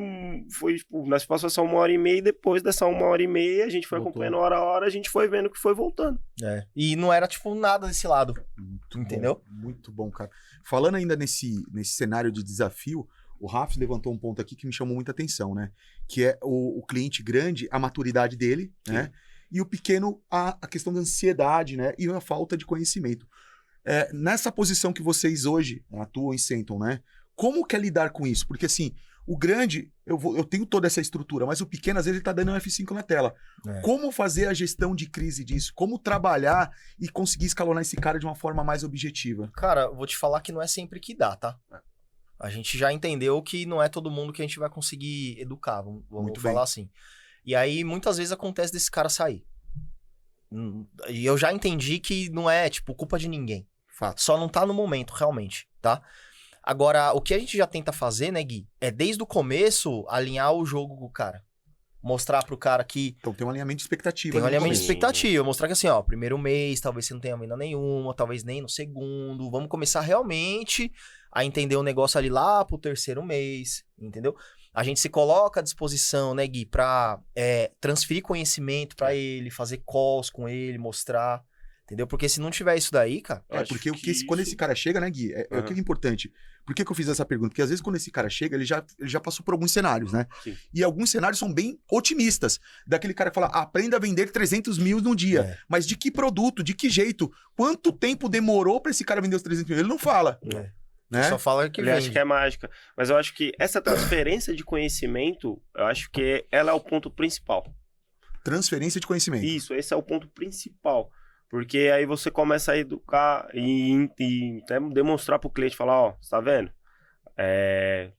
Speaker 3: tipo, nós passamos essa 1h30 e depois dessa 1h30 a gente foi acompanhando hora a hora, a gente foi vendo que foi voltando.
Speaker 1: E não era tipo nada desse lado. Entendeu?
Speaker 2: Muito bom, cara. Falando ainda nesse cenário de desafio, o Rafa levantou um ponto aqui que me chamou muita atenção, né? Que é o cliente grande, a maturidade dele, né? E o pequeno, a questão da ansiedade, né? E a falta de conhecimento. Nessa posição que vocês hoje atuam e sentam, né? Como que é lidar com isso? Porque assim, o grande, eu tenho toda essa estrutura, mas o pequeno, às vezes, ele tá dando um F5 na tela. Como fazer a gestão de crise disso? Como trabalhar e conseguir escalonar esse cara de uma forma mais objetiva?
Speaker 1: Cara, vou te falar que não é sempre que dá, tá? A gente já entendeu que não é todo mundo que a gente vai conseguir educar, vamos falar assim. E aí, muitas vezes acontece desse cara sair. E eu já entendi que não é, tipo, culpa de ninguém.
Speaker 2: Fato.
Speaker 1: Só não tá no momento, realmente, tá? Agora, o que a gente já tenta fazer, né, Gui? É desde o começo alinhar o jogo com o cara. Mostrar pro cara que...
Speaker 2: Então tem um alinhamento de expectativa.
Speaker 1: Tem um alinhamento de expectativa. Mostrar que assim, ó, primeiro mês, talvez você não tenha venda nenhuma, talvez nem no segundo. Vamos começar realmente a entender o negócio ali lá pro terceiro mês, entendeu? A gente se coloca à disposição, né, Gui, pra transferir conhecimento pra ele, fazer calls com ele, mostrar, entendeu? Porque se não tiver isso daí, cara...
Speaker 2: Porque quando esse cara chega, né, Gui, o que é importante. Por que eu fiz essa pergunta? Porque às vezes quando esse cara chega, ele já passou por alguns cenários, né?
Speaker 3: Sim.
Speaker 2: E alguns cenários são bem otimistas. Daquele cara que fala, aprenda a vender 300 mil no dia. Mas de que produto? De que jeito? Quanto tempo demorou pra esse cara vender os 300 mil? Ele não fala. Né?
Speaker 1: Só fala que
Speaker 3: ele
Speaker 1: vende.
Speaker 3: acha que é mágica. Mas eu acho que essa transferência de conhecimento, eu acho que ela é o ponto principal.
Speaker 2: Transferência de conhecimento.
Speaker 3: Isso, esse é o ponto principal. Porque aí você começa a educar e até demonstrar pro cliente, falar, ó, tá vendo?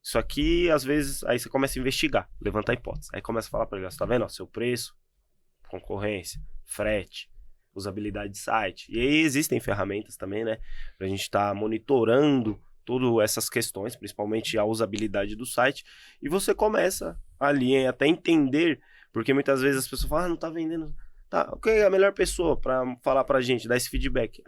Speaker 3: Isso aqui, às vezes, aí você começa a investigar, levantar hipótese. Aí começa a falar pra ele, ó, tá vendo? Ó, seu preço, concorrência, frete, usabilidade de site. E aí existem ferramentas também, né? Pra gente estar monitorando todas essas questões, principalmente a usabilidade do site. E você começa ali até entender, porque muitas vezes as pessoas falam, não tá vendendo... Tá, quem é a melhor pessoa para falar pra gente, dar esse feedback?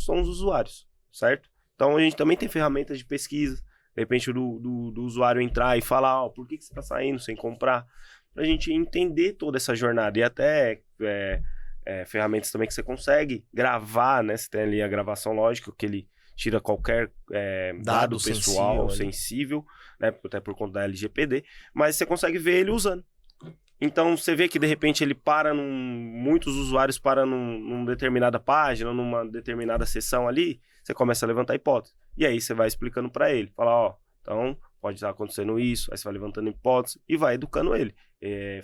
Speaker 3: São os usuários, certo? Então a gente também tem ferramentas de pesquisa, de repente do usuário entrar e falar, por que você tá saindo sem comprar? pra gente entender toda essa jornada. E até ferramentas também que você consegue gravar, né? Você tem ali a gravação, lógico, que ele tira qualquer dado pessoal sensível, né? Até por conta da LGPD, mas você consegue ver ele usando. Então, você vê que, de repente, ele para muitos usuários param numa determinada página, numa determinada seção ali, você começa a levantar hipótese. E aí, você vai explicando para ele. Fala, ó, então, pode estar acontecendo isso. Aí, você vai levantando hipótese e vai educando ele.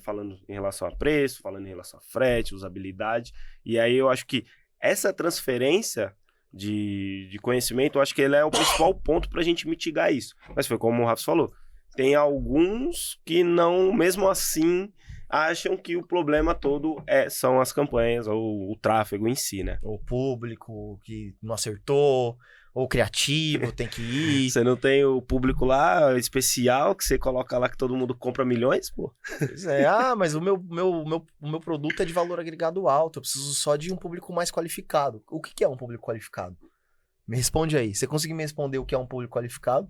Speaker 3: Falando em relação a preço, falando em relação a frete, usabilidade. E aí, eu acho que essa transferência de conhecimento, eu acho que ele é o principal ponto para a gente mitigar isso. Mas foi como o Rafa falou. Tem alguns que não, mesmo assim, acham que o problema todo são as campanhas ou o tráfego em si, né?
Speaker 1: O público que não acertou, ou o criativo tem que ir.
Speaker 3: Você não tem o público lá especial que você coloca lá que todo mundo compra milhões, pô?
Speaker 1: Pois é, mas o meu produto é de valor agregado alto, eu preciso só de um público mais qualificado. O que é um público qualificado? Me responde aí. Você conseguir me responder o que é um público qualificado?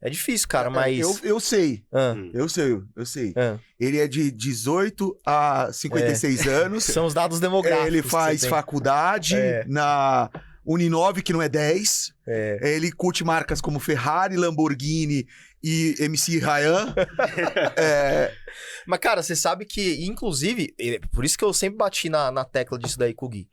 Speaker 1: É difícil, cara, mas...
Speaker 2: Eu sei. Eu sei. Ele é de 18 a 56 anos.
Speaker 1: São os dados demográficos.
Speaker 2: Ele faz faculdade na Uninove, que não é 10. Ele curte marcas como Ferrari, Lamborghini e MC Ryan.
Speaker 1: Mas, cara, você sabe que, inclusive, por isso que eu sempre bati na tecla disso daí com o Gui.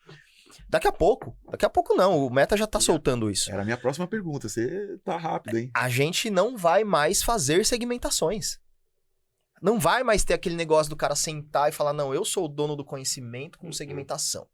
Speaker 1: Daqui a pouco não, o Meta já tá soltando isso.
Speaker 2: Era a minha próxima pergunta, você tá rápido, hein?
Speaker 1: A gente não vai mais fazer segmentações. Não vai mais ter aquele negócio do cara sentar e falar, não, eu sou o dono do conhecimento com segmentação.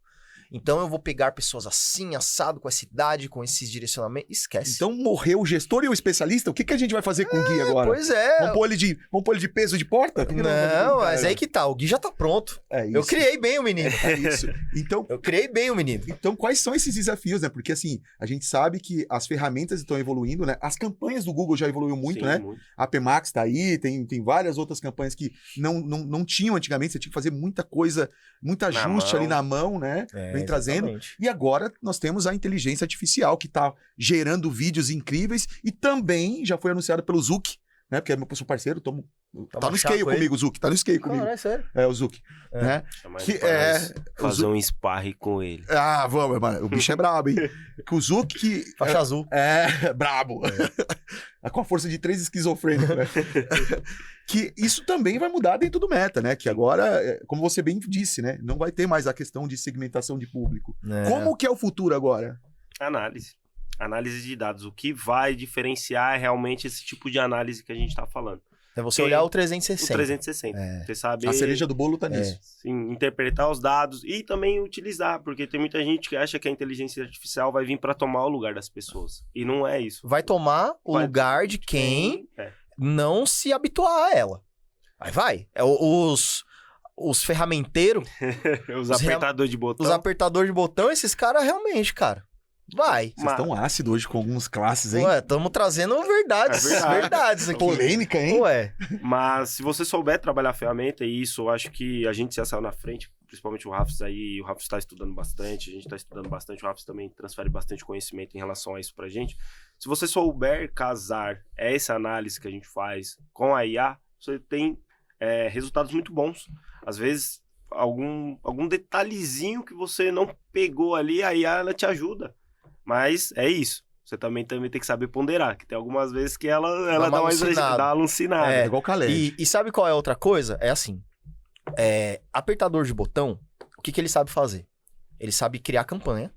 Speaker 1: Então eu vou pegar pessoas assim, assado, com essa idade, com esses direcionamentos. Esquece.
Speaker 2: Então morreu o gestor e o especialista? O que a gente vai fazer com o Gui agora?
Speaker 1: Pois é.
Speaker 2: Vamos pôr ele de peso de porta?
Speaker 1: Não, mas aí que tá. O Gui já tá pronto.
Speaker 2: É isso.
Speaker 1: Eu criei bem o menino.
Speaker 2: É isso. Então,
Speaker 1: eu criei bem o menino.
Speaker 2: Então, quais são esses desafios, né? Porque, assim, a gente sabe que as ferramentas estão evoluindo, né? As campanhas do Google já evoluíram muito, né? Muito. A PMax tá aí, tem várias outras campanhas que não tinham antigamente. Você tinha que fazer muita coisa, muito ajuste ali na mão, né? Vem trazendo.
Speaker 1: Exatamente.
Speaker 2: E agora nós temos a inteligência artificial que tá gerando vídeos incríveis e também já foi anunciado pelo Zuck, né? Porque é meu parceiro, tá no scale comigo, o Zuck, tá no scale comigo.
Speaker 1: Não, é sério.
Speaker 2: É, o Zuck, né?
Speaker 3: Que fazer um sparring com ele.
Speaker 2: Ah, vamos, mano. O bicho é brabo, hein? Que o Zuck...
Speaker 1: Faixa azul.
Speaker 2: Brabo. Com a força de 3 esquizofrênicos, né? Que isso também vai mudar dentro do Meta, né? Que agora, como você bem disse, né? Não vai ter mais a questão de segmentação de público. Como que é o futuro agora?
Speaker 3: Análise de dados. O que vai diferenciar é realmente esse tipo de análise que a gente tá falando.
Speaker 1: É você olhar o 360.
Speaker 3: O 360. Você sabe...
Speaker 2: A cereja do bolo tá nisso.
Speaker 3: Sim, interpretar os dados e também utilizar, porque tem muita gente que acha que a inteligência artificial vai vir para tomar o lugar das pessoas. E não é isso.
Speaker 1: Vai tomar o lugar de quem não se habituar a ela. Vai. Os ferramenteiros...
Speaker 3: os apertadores de botão.
Speaker 1: Os apertadores de botão, esses caras realmente, cara... Vai.
Speaker 2: Vocês estão ácidos hoje com algumas classes, hein?
Speaker 1: Ué, estamos trazendo verdades aqui.
Speaker 2: Polêmica, hein?
Speaker 1: Ué.
Speaker 3: Mas se você souber trabalhar a ferramenta, e isso eu acho que a gente já saiu na frente, principalmente o Rafs aí, o Rafs está estudando bastante, a gente está estudando bastante, o Rafs também transfere bastante conhecimento em relação a isso pra gente. Se você souber casar essa análise que a gente faz com a IA, você tem resultados muito bons. Às vezes, algum detalhezinho que você não pegou ali, a IA ela te ajuda. Mas é isso. Você também tem que saber ponderar, que tem algumas vezes que ela dá uma alucinada.
Speaker 2: É igual o Caled.
Speaker 1: E sabe qual é a outra coisa? É assim, apertador de botão, o que ele sabe fazer? Ele sabe criar campanha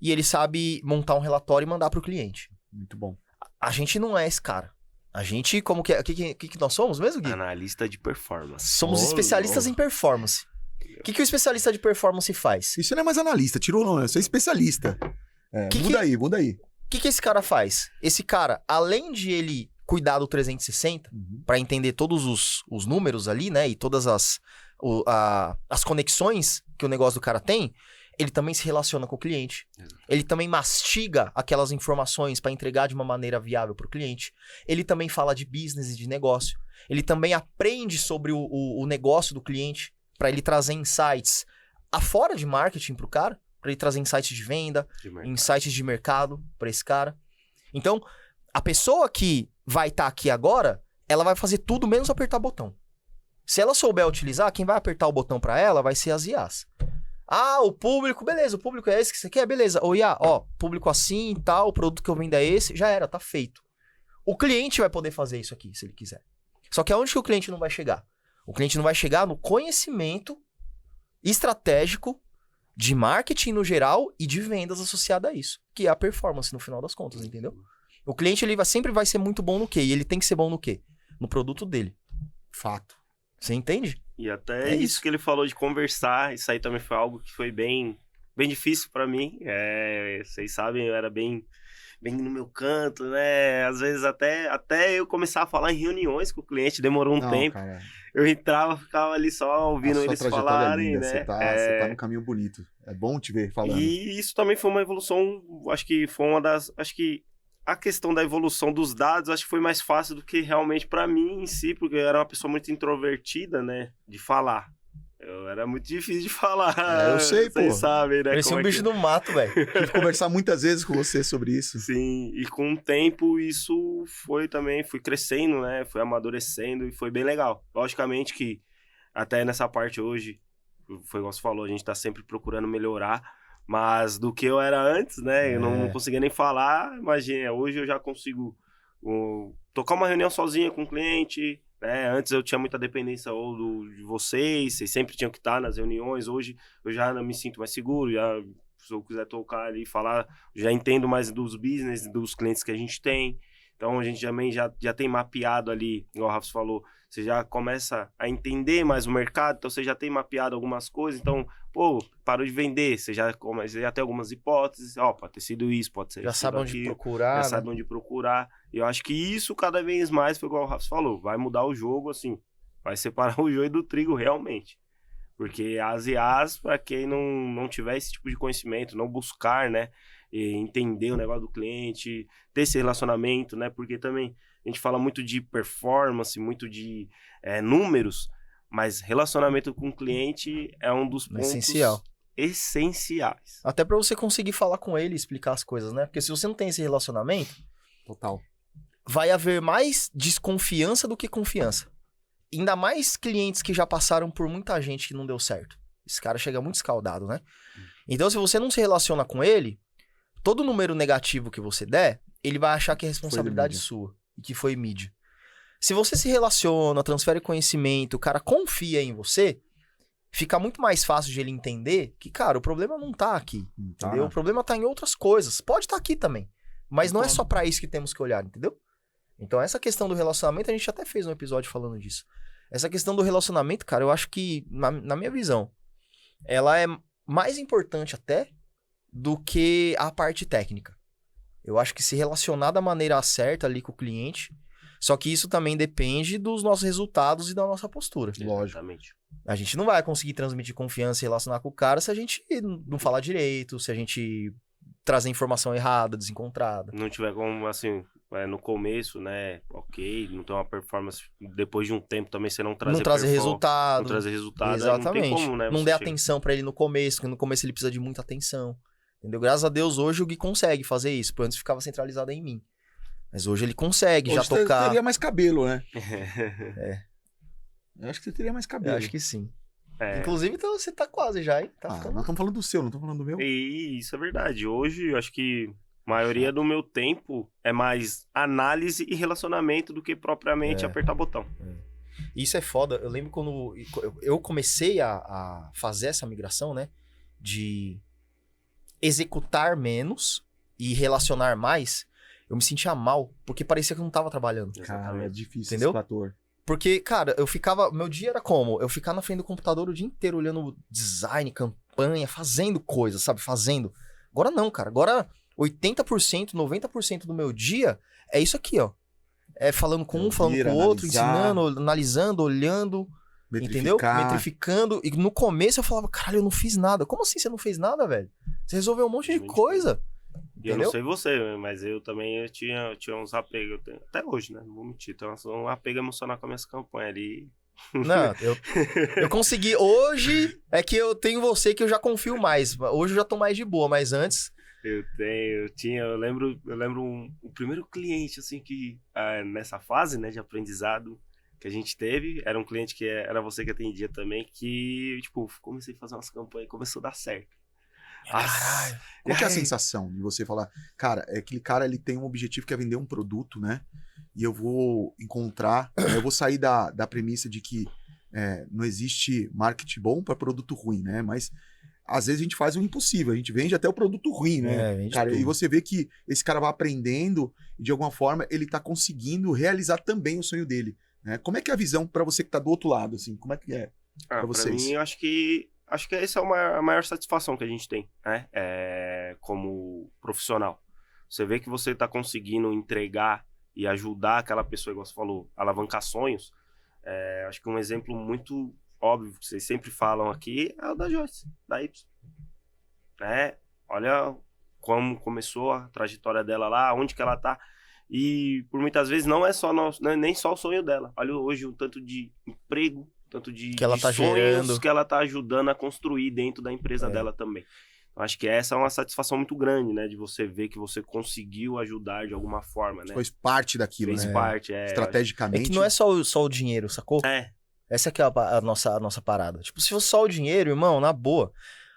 Speaker 1: e ele sabe montar um relatório e mandar pro cliente.
Speaker 2: Muito bom.
Speaker 1: A gente não é esse cara. A gente, como que é? O que nós somos mesmo, Gui?
Speaker 3: Analista de performance.
Speaker 1: Somos especialistas em performance. O que o especialista de performance faz?
Speaker 2: Isso não é mais analista, tirou não, eu sou especialista. Muda aí.
Speaker 1: O que esse cara faz? Esse cara, além de ele cuidar do 360, para entender todos os números ali, né? E todas as conexões que o negócio do cara tem, ele também se relaciona com o cliente. Ele também mastiga aquelas informações para entregar de uma maneira viável para o cliente. Ele também fala de business e de negócio. Ele também aprende sobre o negócio do cliente para ele trazer insights afora de marketing para o cara. Para ele trazer insights de venda, insights de mercado para esse cara. Então, a pessoa que vai estar aqui agora, ela vai fazer tudo menos apertar botão. Se ela souber utilizar, quem vai apertar o botão pra ela vai ser as IAs. Ah, o público, beleza, o público é esse que você quer, beleza. Ô, IA, ó, público assim e tal, o produto que eu vendo é esse, já era, tá feito. O cliente vai poder fazer isso aqui, se ele quiser. Só que aonde que o cliente não vai chegar? O cliente não vai chegar no conhecimento estratégico de marketing no geral e de vendas associada a isso, que é a performance no final das contas, entendeu? O cliente ele sempre vai ser muito bom no quê? E ele tem que ser bom no quê? No produto dele.
Speaker 2: Fato.
Speaker 1: Você entende?
Speaker 3: E até
Speaker 1: É
Speaker 3: isso
Speaker 1: isso.
Speaker 3: que ele falou de conversar, isso aí também foi algo que foi bem difícil pra mim. Vocês sabem, eu era bem no meu canto, né? Às vezes até eu começar a falar em reuniões com o cliente, demorou um
Speaker 2: Não,
Speaker 3: tempo.
Speaker 2: cara,
Speaker 3: Eu entrava, ficava ali só ouvindo
Speaker 2: a sua
Speaker 3: eles
Speaker 2: trajetória é
Speaker 3: falarem,
Speaker 2: linda,
Speaker 3: né?
Speaker 2: Você tá no caminho bonito. É bom te ver falando.
Speaker 3: E isso também foi uma evolução, acho que foi uma das... Acho que a questão da evolução dos dados, acho que foi mais fácil do que realmente pra mim em si, porque eu era uma pessoa muito introvertida, né? De falar. Eu era muito difícil de falar.
Speaker 2: Eu sei, pô.
Speaker 3: Vocês sabem, né?
Speaker 1: Parecia
Speaker 3: como
Speaker 1: um
Speaker 3: é que-
Speaker 1: bicho do mato, velho.
Speaker 2: Tive que conversar muitas vezes com você sobre isso.
Speaker 3: Sim, e com o tempo isso fui crescendo, né? Fui amadurecendo e foi bem legal. Logicamente que até nessa parte hoje, foi igual você falou, a gente tá sempre procurando melhorar, mas do que eu era antes, né? Eu não conseguia nem falar, imagina, hoje eu já consigo tocar uma reunião sozinha com o cliente, né? Antes eu tinha muita dependência de vocês sempre tinham que estar nas reuniões, hoje eu já me sinto mais seguro, já se eu quiser tocar ali e falar, já entendo mais dos business, dos clientes que a gente tem. Então a gente também já tem mapeado ali, igual o Rafa falou, você já começa a entender mais o mercado, então você já tem mapeado algumas coisas, então, pô, parou de vender, você já tem algumas hipóteses, ó, pode ter sido isso, pode ser
Speaker 1: Já
Speaker 3: isso,
Speaker 1: sabe onde
Speaker 3: aquilo,
Speaker 1: procurar.
Speaker 3: já
Speaker 1: né?
Speaker 3: sabe onde procurar. E eu acho que isso cada vez mais, foi igual o Rafa falou, vai mudar o jogo, assim, vai separar o joio do trigo realmente. Porque as IAs, para quem não tiver esse tipo de conhecimento, não buscar, né, e entender o negócio do cliente, ter esse relacionamento, né, porque também a gente fala muito de performance, muito de números, mas relacionamento com o cliente é um dos pontos
Speaker 1: Essencial.
Speaker 3: essenciais.
Speaker 1: Até pra você conseguir falar com ele e explicar as coisas, né? Porque se você não tem esse relacionamento,
Speaker 2: Total.
Speaker 1: vai haver mais desconfiança do que confiança. Ainda mais clientes que já passaram por muita gente que não deu certo. Esse cara chega muito escaldado, né? Então, se você não se relaciona com ele, todo número negativo que você der, ele vai achar que é responsabilidade
Speaker 2: mídia.
Speaker 1: sua e que foi mídia. Se você se relaciona, transfere conhecimento, o cara confia em você, fica muito mais fácil de ele entender que, cara, o problema não tá aqui, entendeu? O problema tá em outras coisas. Pode estar aqui também, mas não é só pra isso que temos que olhar, entendeu? Então, essa questão do relacionamento, a gente até fez um episódio falando disso. Essa questão do relacionamento, cara, eu acho que, na minha visão, ela é mais importante até do que a parte técnica. Eu acho que se relacionar da maneira certa ali com o cliente, só que isso também depende dos nossos resultados e da nossa postura.
Speaker 2: Lógico.
Speaker 3: Exatamente.
Speaker 1: A gente não vai conseguir transmitir confiança e relacionar com o cara se a gente não falar direito, se a gente trazer informação errada, desencontrada.
Speaker 3: Não tiver como, assim, no começo, né, ok, não ter uma performance, depois de um tempo também você não trazer
Speaker 1: Não trazer
Speaker 3: performance,
Speaker 1: resultado.
Speaker 3: não trazer resultado, aí
Speaker 1: Exatamente.
Speaker 3: não tem como, né?
Speaker 1: Não
Speaker 3: você
Speaker 1: dê
Speaker 3: chega-
Speaker 1: atenção pra ele no começo, porque no começo ele precisa de muita atenção. Entendeu? Graças a Deus, hoje o Gui consegue fazer isso. Porque antes ficava centralizado em mim. Mas hoje ele consegue já
Speaker 2: Hoje você
Speaker 1: tocar.
Speaker 2: teria mais cabelo, né?
Speaker 1: É.
Speaker 2: Eu acho que você teria mais cabelo.
Speaker 1: Eu acho que sim.
Speaker 3: É.
Speaker 1: Inclusive, então, você tá quase já, hein? Tá
Speaker 2: Ah,
Speaker 1: ficando...
Speaker 2: nós estamos falando do seu, não estamos falando do meu.
Speaker 3: E isso é verdade. Hoje, eu acho que a maioria do meu tempo é mais análise e relacionamento do que propriamente apertar botão.
Speaker 1: Isso é foda. Eu lembro quando eu comecei a fazer essa migração, né? De executar menos e relacionar mais, eu me sentia mal, porque parecia que eu não tava trabalhando.
Speaker 2: Cara, é
Speaker 3: Exatamente.
Speaker 2: difícil
Speaker 1: Entendeu?
Speaker 2: esse fator.
Speaker 1: Porque, cara, eu ficava... Meu dia era como? Eu ficar na frente do computador o dia inteiro olhando design, campanha, fazendo coisas, sabe? Fazendo. Agora não, cara. Agora 80%, 90% do meu dia é isso aqui, ó. É falando com um, falando com o outro,
Speaker 2: Analisar.
Speaker 1: ensinando, analisando, olhando, entendeu?
Speaker 2: Metrificar.
Speaker 1: Metrificando. E no começo eu falava, caralho, eu não fiz nada. Como assim você não fez nada, velho? Você resolveu um monte de
Speaker 3: Muito
Speaker 1: coisa.
Speaker 3: E eu não
Speaker 1: Entendeu?
Speaker 3: sei você, mas eu também tinha uns apegos, até hoje, né? Não vou mentir, tenho um apego emocional com as minhas campanhas ali.
Speaker 1: Não, eu consegui. Hoje é que eu tenho você que eu já confio mais. Hoje eu já tô mais de boa, mas antes...
Speaker 3: Eu lembro o primeiro cliente, assim, que nessa fase, né, de aprendizado, que a gente teve, era um cliente que era você que atendia também, que, tipo, comecei a fazer umas campanhas e começou a dar certo.
Speaker 1: Caralho.
Speaker 2: Qual que é a sensação de você falar, cara, aquele cara ele tem um objetivo que é vender um produto, né? E eu vou encontrar, eu vou sair da premissa de que não existe marketing bom para produto ruim, né? Mas às vezes a gente faz o impossível, a gente vende até o produto ruim, né?
Speaker 1: Vende
Speaker 2: Cara,
Speaker 1: tudo.
Speaker 2: e você vê que esse cara vai aprendendo e de alguma forma ele tá conseguindo realizar também o sonho dele, né? Como é que é a visão para você que tá do outro lado, assim? Como é que é
Speaker 3: Pra
Speaker 2: vocês?
Speaker 3: mim, eu acho que essa é a maior satisfação que a gente tem, né? Como profissional. Você vê que você tá conseguindo entregar e ajudar aquela pessoa, igual você falou, alavancar sonhos. Acho que um exemplo muito óbvio que vocês sempre falam aqui é o da Joyce, da Y. Olha como começou a trajetória dela lá, onde que ela tá. E por muitas vezes não é nem só o sonho dela. Olha hoje o tanto de emprego, tanto de
Speaker 1: Que ela tá
Speaker 3: sonhos
Speaker 1: gerando.
Speaker 3: que ela tá ajudando a construir dentro da empresa dela também. Então, acho que essa é uma satisfação muito grande, né? De você ver que você conseguiu ajudar de alguma forma, né?
Speaker 2: Faz parte daquilo,
Speaker 3: Fez
Speaker 2: né?
Speaker 3: parte,
Speaker 2: Estrategicamente.
Speaker 1: É que não é só o dinheiro, sacou? Essa que é a nossa parada. Tipo, se fosse só o dinheiro, irmão, na boa.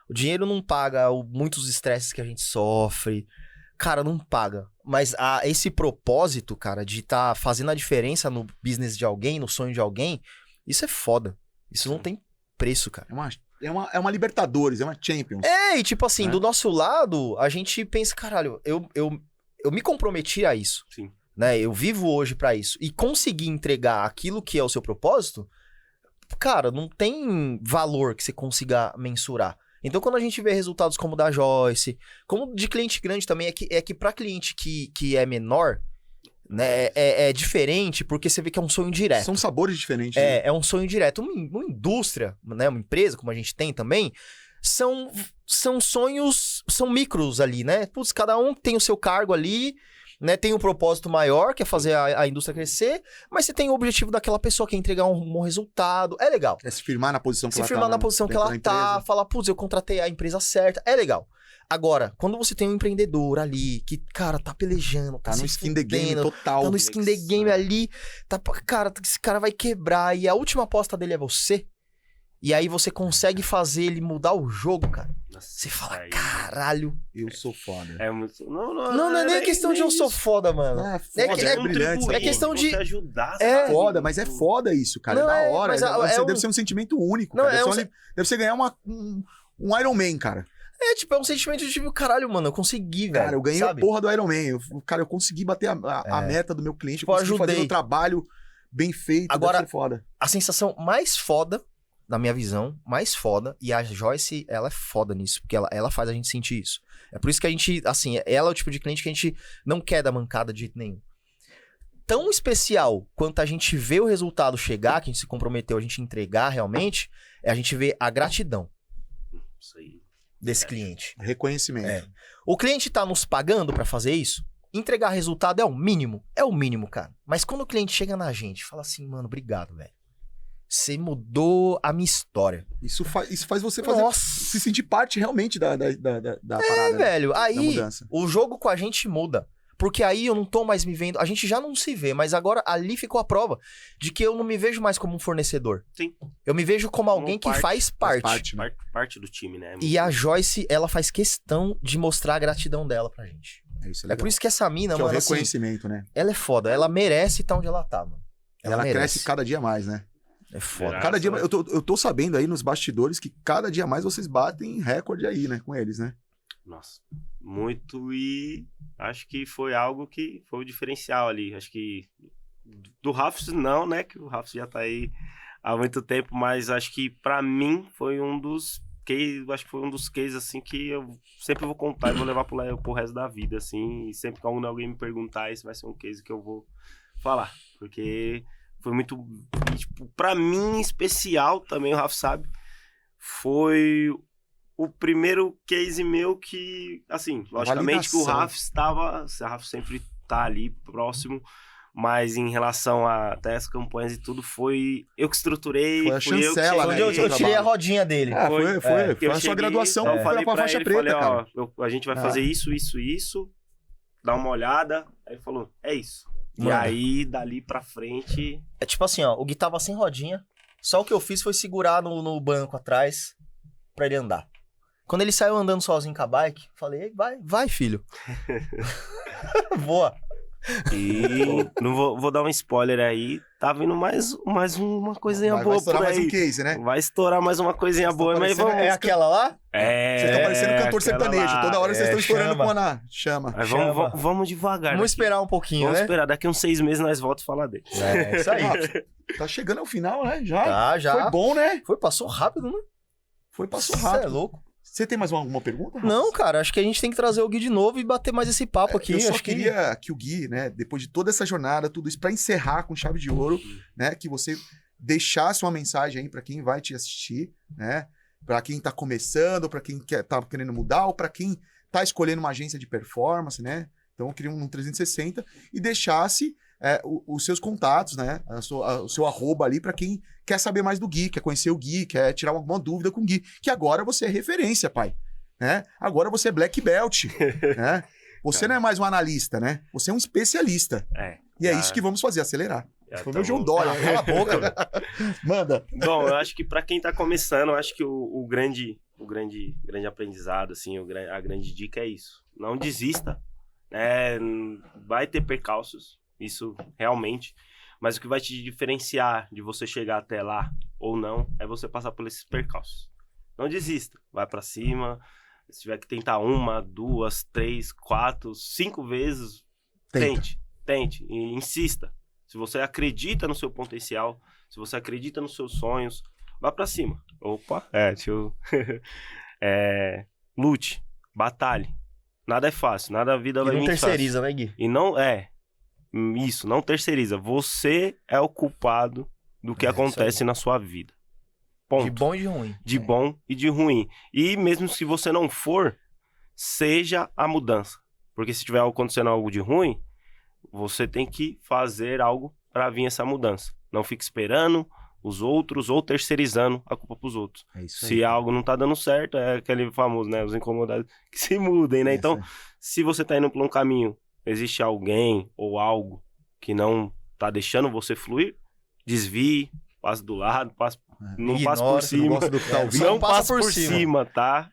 Speaker 1: O dinheiro não paga muitos estresses que a gente sofre. Cara, não paga. Mas esse propósito, cara, de estar fazendo a diferença no business de alguém, no sonho de alguém, isso é foda. Isso não tem preço, cara.
Speaker 2: É uma Libertadores, é uma Champions.
Speaker 1: E tipo assim, do nosso lado, a gente pensa, caralho, eu me comprometi a isso.
Speaker 3: Sim.
Speaker 1: Né? Eu vivo hoje pra isso. E conseguir entregar aquilo que é o seu propósito, cara, não tem valor que você consiga mensurar. Então, quando a gente vê resultados como o da Joyce, como de cliente grande também, é que pra cliente que é menor, né, é diferente, porque você vê que é um sonho direto.
Speaker 2: São sabores diferentes. Né?
Speaker 1: É um sonho direto. Uma indústria, né, uma empresa, como a gente tem também, são sonhos, são micros ali, né? Putz, cada um tem o seu cargo ali, né? Tem um propósito maior, que é fazer a indústria crescer, mas você tem o objetivo daquela pessoa que é entregar um bom resultado. É legal.
Speaker 2: É se firmar na posição que
Speaker 1: Se
Speaker 2: ela
Speaker 1: firmar
Speaker 2: tá.
Speaker 1: na posição que ela tá, falar, putz, eu contratei a empresa certa. É legal. Agora, quando você tem um empreendedor ali, que, cara, tá pelejando,
Speaker 2: tá no skin the game
Speaker 1: fudendo,
Speaker 2: total.
Speaker 1: tá no skin the game ali, cara, esse cara vai quebrar, e a última aposta dele é você, e aí você consegue fazer ele mudar o jogo, cara.
Speaker 3: Nossa,
Speaker 1: você fala, caralho.
Speaker 2: Eu sou foda.
Speaker 1: Não é nem questão de eu sou foda, mano.
Speaker 2: É brilhante.
Speaker 1: É questão de
Speaker 3: ajudar.
Speaker 2: Foda, mas é foda isso, cara.
Speaker 1: Não,
Speaker 2: é da hora.
Speaker 1: Deve
Speaker 2: ser um sentimento único.
Speaker 1: Não,
Speaker 2: cara. Deve ser ganhar um Iron Man, cara.
Speaker 1: É um sentimento de tipo, caralho, mano, eu consegui, velho.
Speaker 2: Cara, eu ganhei a porra do Iron Man. Eu consegui bater a meta do meu cliente. Eu consegui fazer o trabalho bem feito.
Speaker 1: Agora,
Speaker 2: deve ser foda.
Speaker 1: A sensação mais foda, na minha visão, mais foda, e a Joyce, ela é foda nisso, porque ela faz a gente sentir isso. É por isso que a gente, assim, ela é o tipo de cliente que a gente não quer dar mancada de jeito nenhum. Tão especial quanto a gente vê o resultado chegar, que a gente se comprometeu a gente entregar realmente, é a gente ver a gratidão.
Speaker 3: Isso aí.
Speaker 1: Desse cliente.
Speaker 2: Reconhecimento.
Speaker 1: O cliente tá nos pagando pra fazer isso? Entregar resultado é o mínimo, cara. Mas quando o cliente chega na gente, fala assim, mano, obrigado, velho. Você mudou a minha história.
Speaker 2: Isso faz você se sentir parte realmente da parada.
Speaker 1: Velho.
Speaker 2: Né?
Speaker 1: Aí o jogo com a gente muda. Porque aí eu não tô mais me vendo... A gente já não se vê, mas agora ali ficou a prova de que eu não me vejo mais como um fornecedor.
Speaker 3: Sim.
Speaker 1: Eu me vejo como alguém que faz parte.
Speaker 3: Parte do time, né?
Speaker 1: E a Joyce, ela faz questão de mostrar a gratidão dela pra gente.
Speaker 2: É
Speaker 1: por isso que essa mina,
Speaker 2: que
Speaker 1: mano,
Speaker 2: é o reconhecimento,
Speaker 1: assim,
Speaker 2: né?
Speaker 1: Ela é foda. Ela merece estar onde ela tá, mano.
Speaker 2: Ela cresce cada dia mais, né?
Speaker 1: É foda.
Speaker 2: Cada dia, eu tô sabendo aí nos bastidores que cada dia mais vocês batem recorde aí, né? Com eles, né?
Speaker 3: Nossa, muito, e acho que foi algo que foi o diferencial ali. Acho que do Rafs não, né? Que o Rafs já tá aí há muito tempo, mas acho que pra mim foi um dos cases, acho que foi um dos cases assim que eu sempre vou contar e vou levar pro resto da vida, assim. E sempre que alguém me perguntar, esse vai ser um case que eu vou falar, porque foi muito, tipo, pra mim especial também, o Rafa sabe, foi o primeiro case meu que, assim, logicamente que o Rafa sempre tá ali próximo, mas em relação a até as campanhas e tudo, foi eu que estruturei.
Speaker 2: Foi a chancela, né?
Speaker 1: Eu tirei a rodinha dele.
Speaker 2: Foi a sua graduação, foi pra faixa preta,
Speaker 3: falei,
Speaker 2: cara.
Speaker 3: A gente vai fazer isso, dá uma olhada. Aí ele falou, é isso. E
Speaker 1: Manda.
Speaker 3: aí, dali pra frente...
Speaker 1: É tipo assim, ó, o Gui tava sem rodinha, só o que eu fiz foi segurar no banco atrás pra ele andar. Quando ele saiu andando sozinho com a bike, falei, vai filho. Voa.
Speaker 3: E não vou dar um spoiler aí, tá vindo mais uma coisinha
Speaker 2: Vai
Speaker 3: boa
Speaker 2: estourar
Speaker 3: por
Speaker 2: mais
Speaker 3: aí.
Speaker 2: um case, né?
Speaker 3: Vai estourar mais uma coisinha
Speaker 2: Tá
Speaker 3: boa, mas
Speaker 2: parecendo-
Speaker 3: vamos...
Speaker 1: É aquela lá?
Speaker 3: É,
Speaker 2: Vocês estão parecendo cantor
Speaker 3: aquela
Speaker 2: sertanejo.
Speaker 3: lá.
Speaker 2: Toda hora vocês estão estourando
Speaker 1: chama.
Speaker 2: com a Ana. Chama.
Speaker 3: Mas
Speaker 1: Chama.
Speaker 3: vamos devagar.
Speaker 1: Vamos
Speaker 3: daqui.
Speaker 1: esperar um pouquinho,
Speaker 3: Vamos
Speaker 1: né?
Speaker 3: esperar. Daqui uns 6 meses nós voltamos a falar dele.
Speaker 1: É, isso aí.
Speaker 2: Tá chegando ao final, né? Já.
Speaker 1: Tá, já.
Speaker 2: Foi bom, né?
Speaker 1: Passou rápido, né?
Speaker 2: Passou
Speaker 1: Cê
Speaker 2: rápido.
Speaker 1: é louco.
Speaker 2: Você tem mais alguma pergunta, Rafa?
Speaker 1: Não, cara, acho que a gente tem que trazer o Gui de novo e bater mais esse papo aqui.
Speaker 2: Eu só
Speaker 1: acho
Speaker 2: queria que o Gui, né, depois de toda essa jornada, tudo isso, pra encerrar com chave de ouro, né, que você deixasse uma mensagem aí pra quem vai te assistir, né, pra quem tá começando, pra quem tá querendo mudar, ou pra quem tá escolhendo uma agência de performance, né, então eu queria um 360 e deixasse os seus contatos, né, o seu arroba ali pra quem quer saber mais do Gui, quer conhecer o Gui, quer tirar alguma dúvida com o Gui, que agora você é referência, pai, né, agora você é black belt, né. Você não é mais um analista, né? Você é um especialista. E é isso que vamos fazer, acelerar. Esse foi meu João Dória. Cala a boca, velho. Manda.
Speaker 3: Bom, eu acho que pra quem tá começando, eu acho que o grande aprendizado, assim, a grande dica é isso. Não desista. Vai ter percalços, isso realmente. Mas o que vai te diferenciar de você chegar até lá ou não é você passar por esses percalços. Não desista. Vai pra cima. Se tiver que tentar 1, 2, 3, 4, 5 vezes, tente e insista. Se você acredita no seu potencial, se você acredita nos seus sonhos, vá pra cima. Opa, lute, batalhe. Nada é fácil, nada a vida vai vir fácil.
Speaker 1: não terceiriza, né, Gui?
Speaker 3: E não não terceiriza. Você é o culpado do que acontece na sua vida. Ponto.
Speaker 1: De bom e de ruim.
Speaker 3: De bom e de ruim. E mesmo se você não for, seja a mudança. Porque se tiver acontecendo algo de ruim, você tem que fazer algo para vir essa mudança. Não fique esperando os outros ou terceirizando a culpa pros outros.
Speaker 2: É isso
Speaker 3: Se algo não tá dando certo, é aquele famoso, né? Os incomodados que se mudem, né? Então, se você tá indo por um caminho, existe alguém ou algo que não tá deixando você fluir, desvie, passe do lado, não passe por
Speaker 2: Se não
Speaker 3: cima.
Speaker 2: gosta do que tá ouvindo,
Speaker 3: Não passa por cima, tá?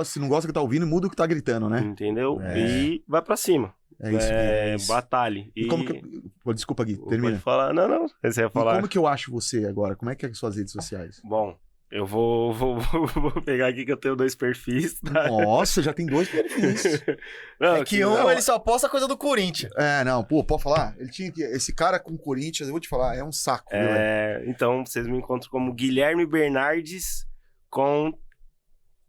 Speaker 2: se não gosta do que tá ouvindo, muda o que tá gritando, né?
Speaker 3: Entendeu?
Speaker 2: É.
Speaker 3: E vai pra cima.
Speaker 2: É isso. É isso.
Speaker 3: Batalhe.
Speaker 2: E como que... Pô, desculpa, Gui, termina.
Speaker 3: Pode falar? Não. Você ia
Speaker 2: E
Speaker 3: falar.
Speaker 2: como que eu acho você agora? Como é que é as suas redes sociais?
Speaker 3: Bom, eu vou pegar aqui que eu tenho 2 perfis, tá?
Speaker 2: Nossa, já tem 2 perfis.
Speaker 3: Não,
Speaker 1: É que ele só posta coisa do Corinthians.
Speaker 2: Pode falar? Ele tinha que... Esse cara com Corinthians, eu vou te falar, é um saco, viu, velho?
Speaker 3: Então, vocês me encontram como Guilherme Bernardes com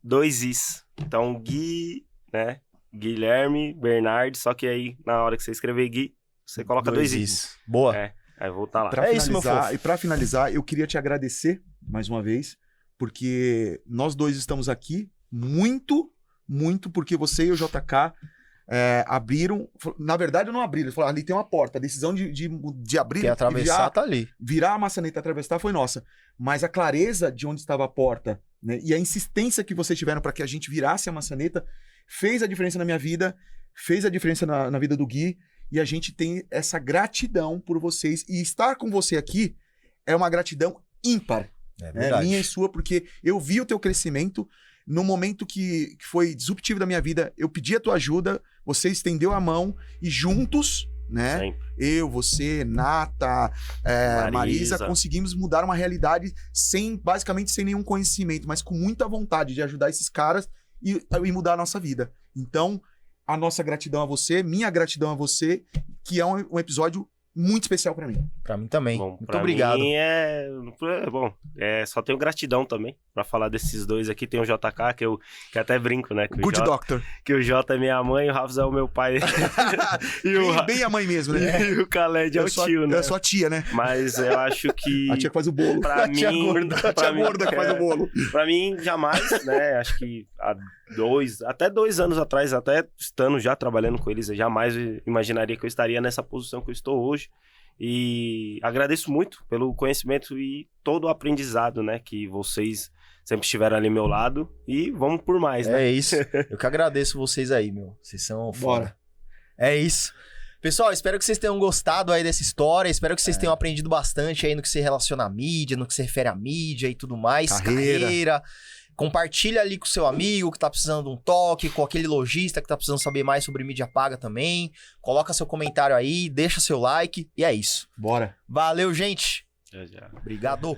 Speaker 3: 2 Is. Então, Gui, né? Guilherme Bernardes, só que aí, na hora que você escrever Gui, você coloca 2 Is.
Speaker 1: Boa.
Speaker 3: Aí vou estar lá.
Speaker 2: Pra
Speaker 1: É isso, meu
Speaker 2: finalizar,
Speaker 1: fofo.
Speaker 2: e pra finalizar, eu queria te agradecer mais uma vez, porque nós dois estamos aqui muito porque você e o JK abriram. Na verdade, não abriram. Eles falaram, ali tem uma porta. A decisão de abrir
Speaker 1: Quem atravessar tá ali.
Speaker 2: virar a maçaneta e atravessar foi nossa. Mas a clareza de onde estava a porta, né, e a insistência que vocês tiveram para que a gente virasse a maçaneta fez a diferença na minha vida, fez a diferença na vida do Gui. E a gente tem essa gratidão por vocês. E estar com você aqui é uma gratidão ímpar.
Speaker 1: É
Speaker 2: Né? Minha e sua, porque eu vi o teu crescimento no momento que foi disruptivo da minha vida. Eu pedi a tua ajuda, você estendeu a mão e juntos, né?
Speaker 3: Sempre.
Speaker 2: Eu, você, Nata, Marisa, conseguimos mudar uma realidade basicamente sem nenhum conhecimento, mas com muita vontade de ajudar esses caras e mudar a nossa vida. Então, a nossa gratidão a você, minha gratidão a você, que é um episódio muito especial pra mim.
Speaker 1: Pra mim também.
Speaker 3: Bom,
Speaker 1: Muito obrigado.
Speaker 3: Mim só tenho gratidão também pra falar desses 2 aqui. Tem o JK, que até brinco, né? Que
Speaker 2: Good Doctor.
Speaker 3: Que o J é minha mãe, o Rafa é o meu pai.
Speaker 2: Bem a mãe mesmo, né?
Speaker 3: E o Khaled é o tio, né?
Speaker 2: É sua tia, né?
Speaker 3: Mas eu acho que...
Speaker 2: A tia que faz o bolo.
Speaker 3: Pra
Speaker 2: a tia
Speaker 3: mim-
Speaker 2: gorda. A
Speaker 3: pra
Speaker 2: tia
Speaker 3: mim-
Speaker 2: gorda que faz o bolo.
Speaker 3: Pra mim, jamais, né? Acho que até 2 anos atrás, até estando já trabalhando com eles, eu jamais imaginaria que eu estaria nessa posição que eu estou hoje. E agradeço muito pelo conhecimento e todo o aprendizado, né? Que vocês sempre estiveram ali ao meu lado. E vamos por mais, né?
Speaker 1: É isso. Eu que agradeço vocês aí, meu. Vocês são
Speaker 2: Bora.
Speaker 1: foda. É isso. Pessoal, espero que vocês tenham gostado aí dessa história. Espero que vocês tenham aprendido bastante aí no que se relaciona à mídia, no que se refere à mídia e tudo mais.
Speaker 2: Carreira.
Speaker 1: Compartilha ali com o seu amigo que tá precisando de um toque, com aquele lojista que tá precisando saber mais sobre mídia paga também. Coloca seu comentário aí, deixa seu like e é isso.
Speaker 2: Bora.
Speaker 1: Valeu, gente.
Speaker 3: Já.
Speaker 1: Obrigado.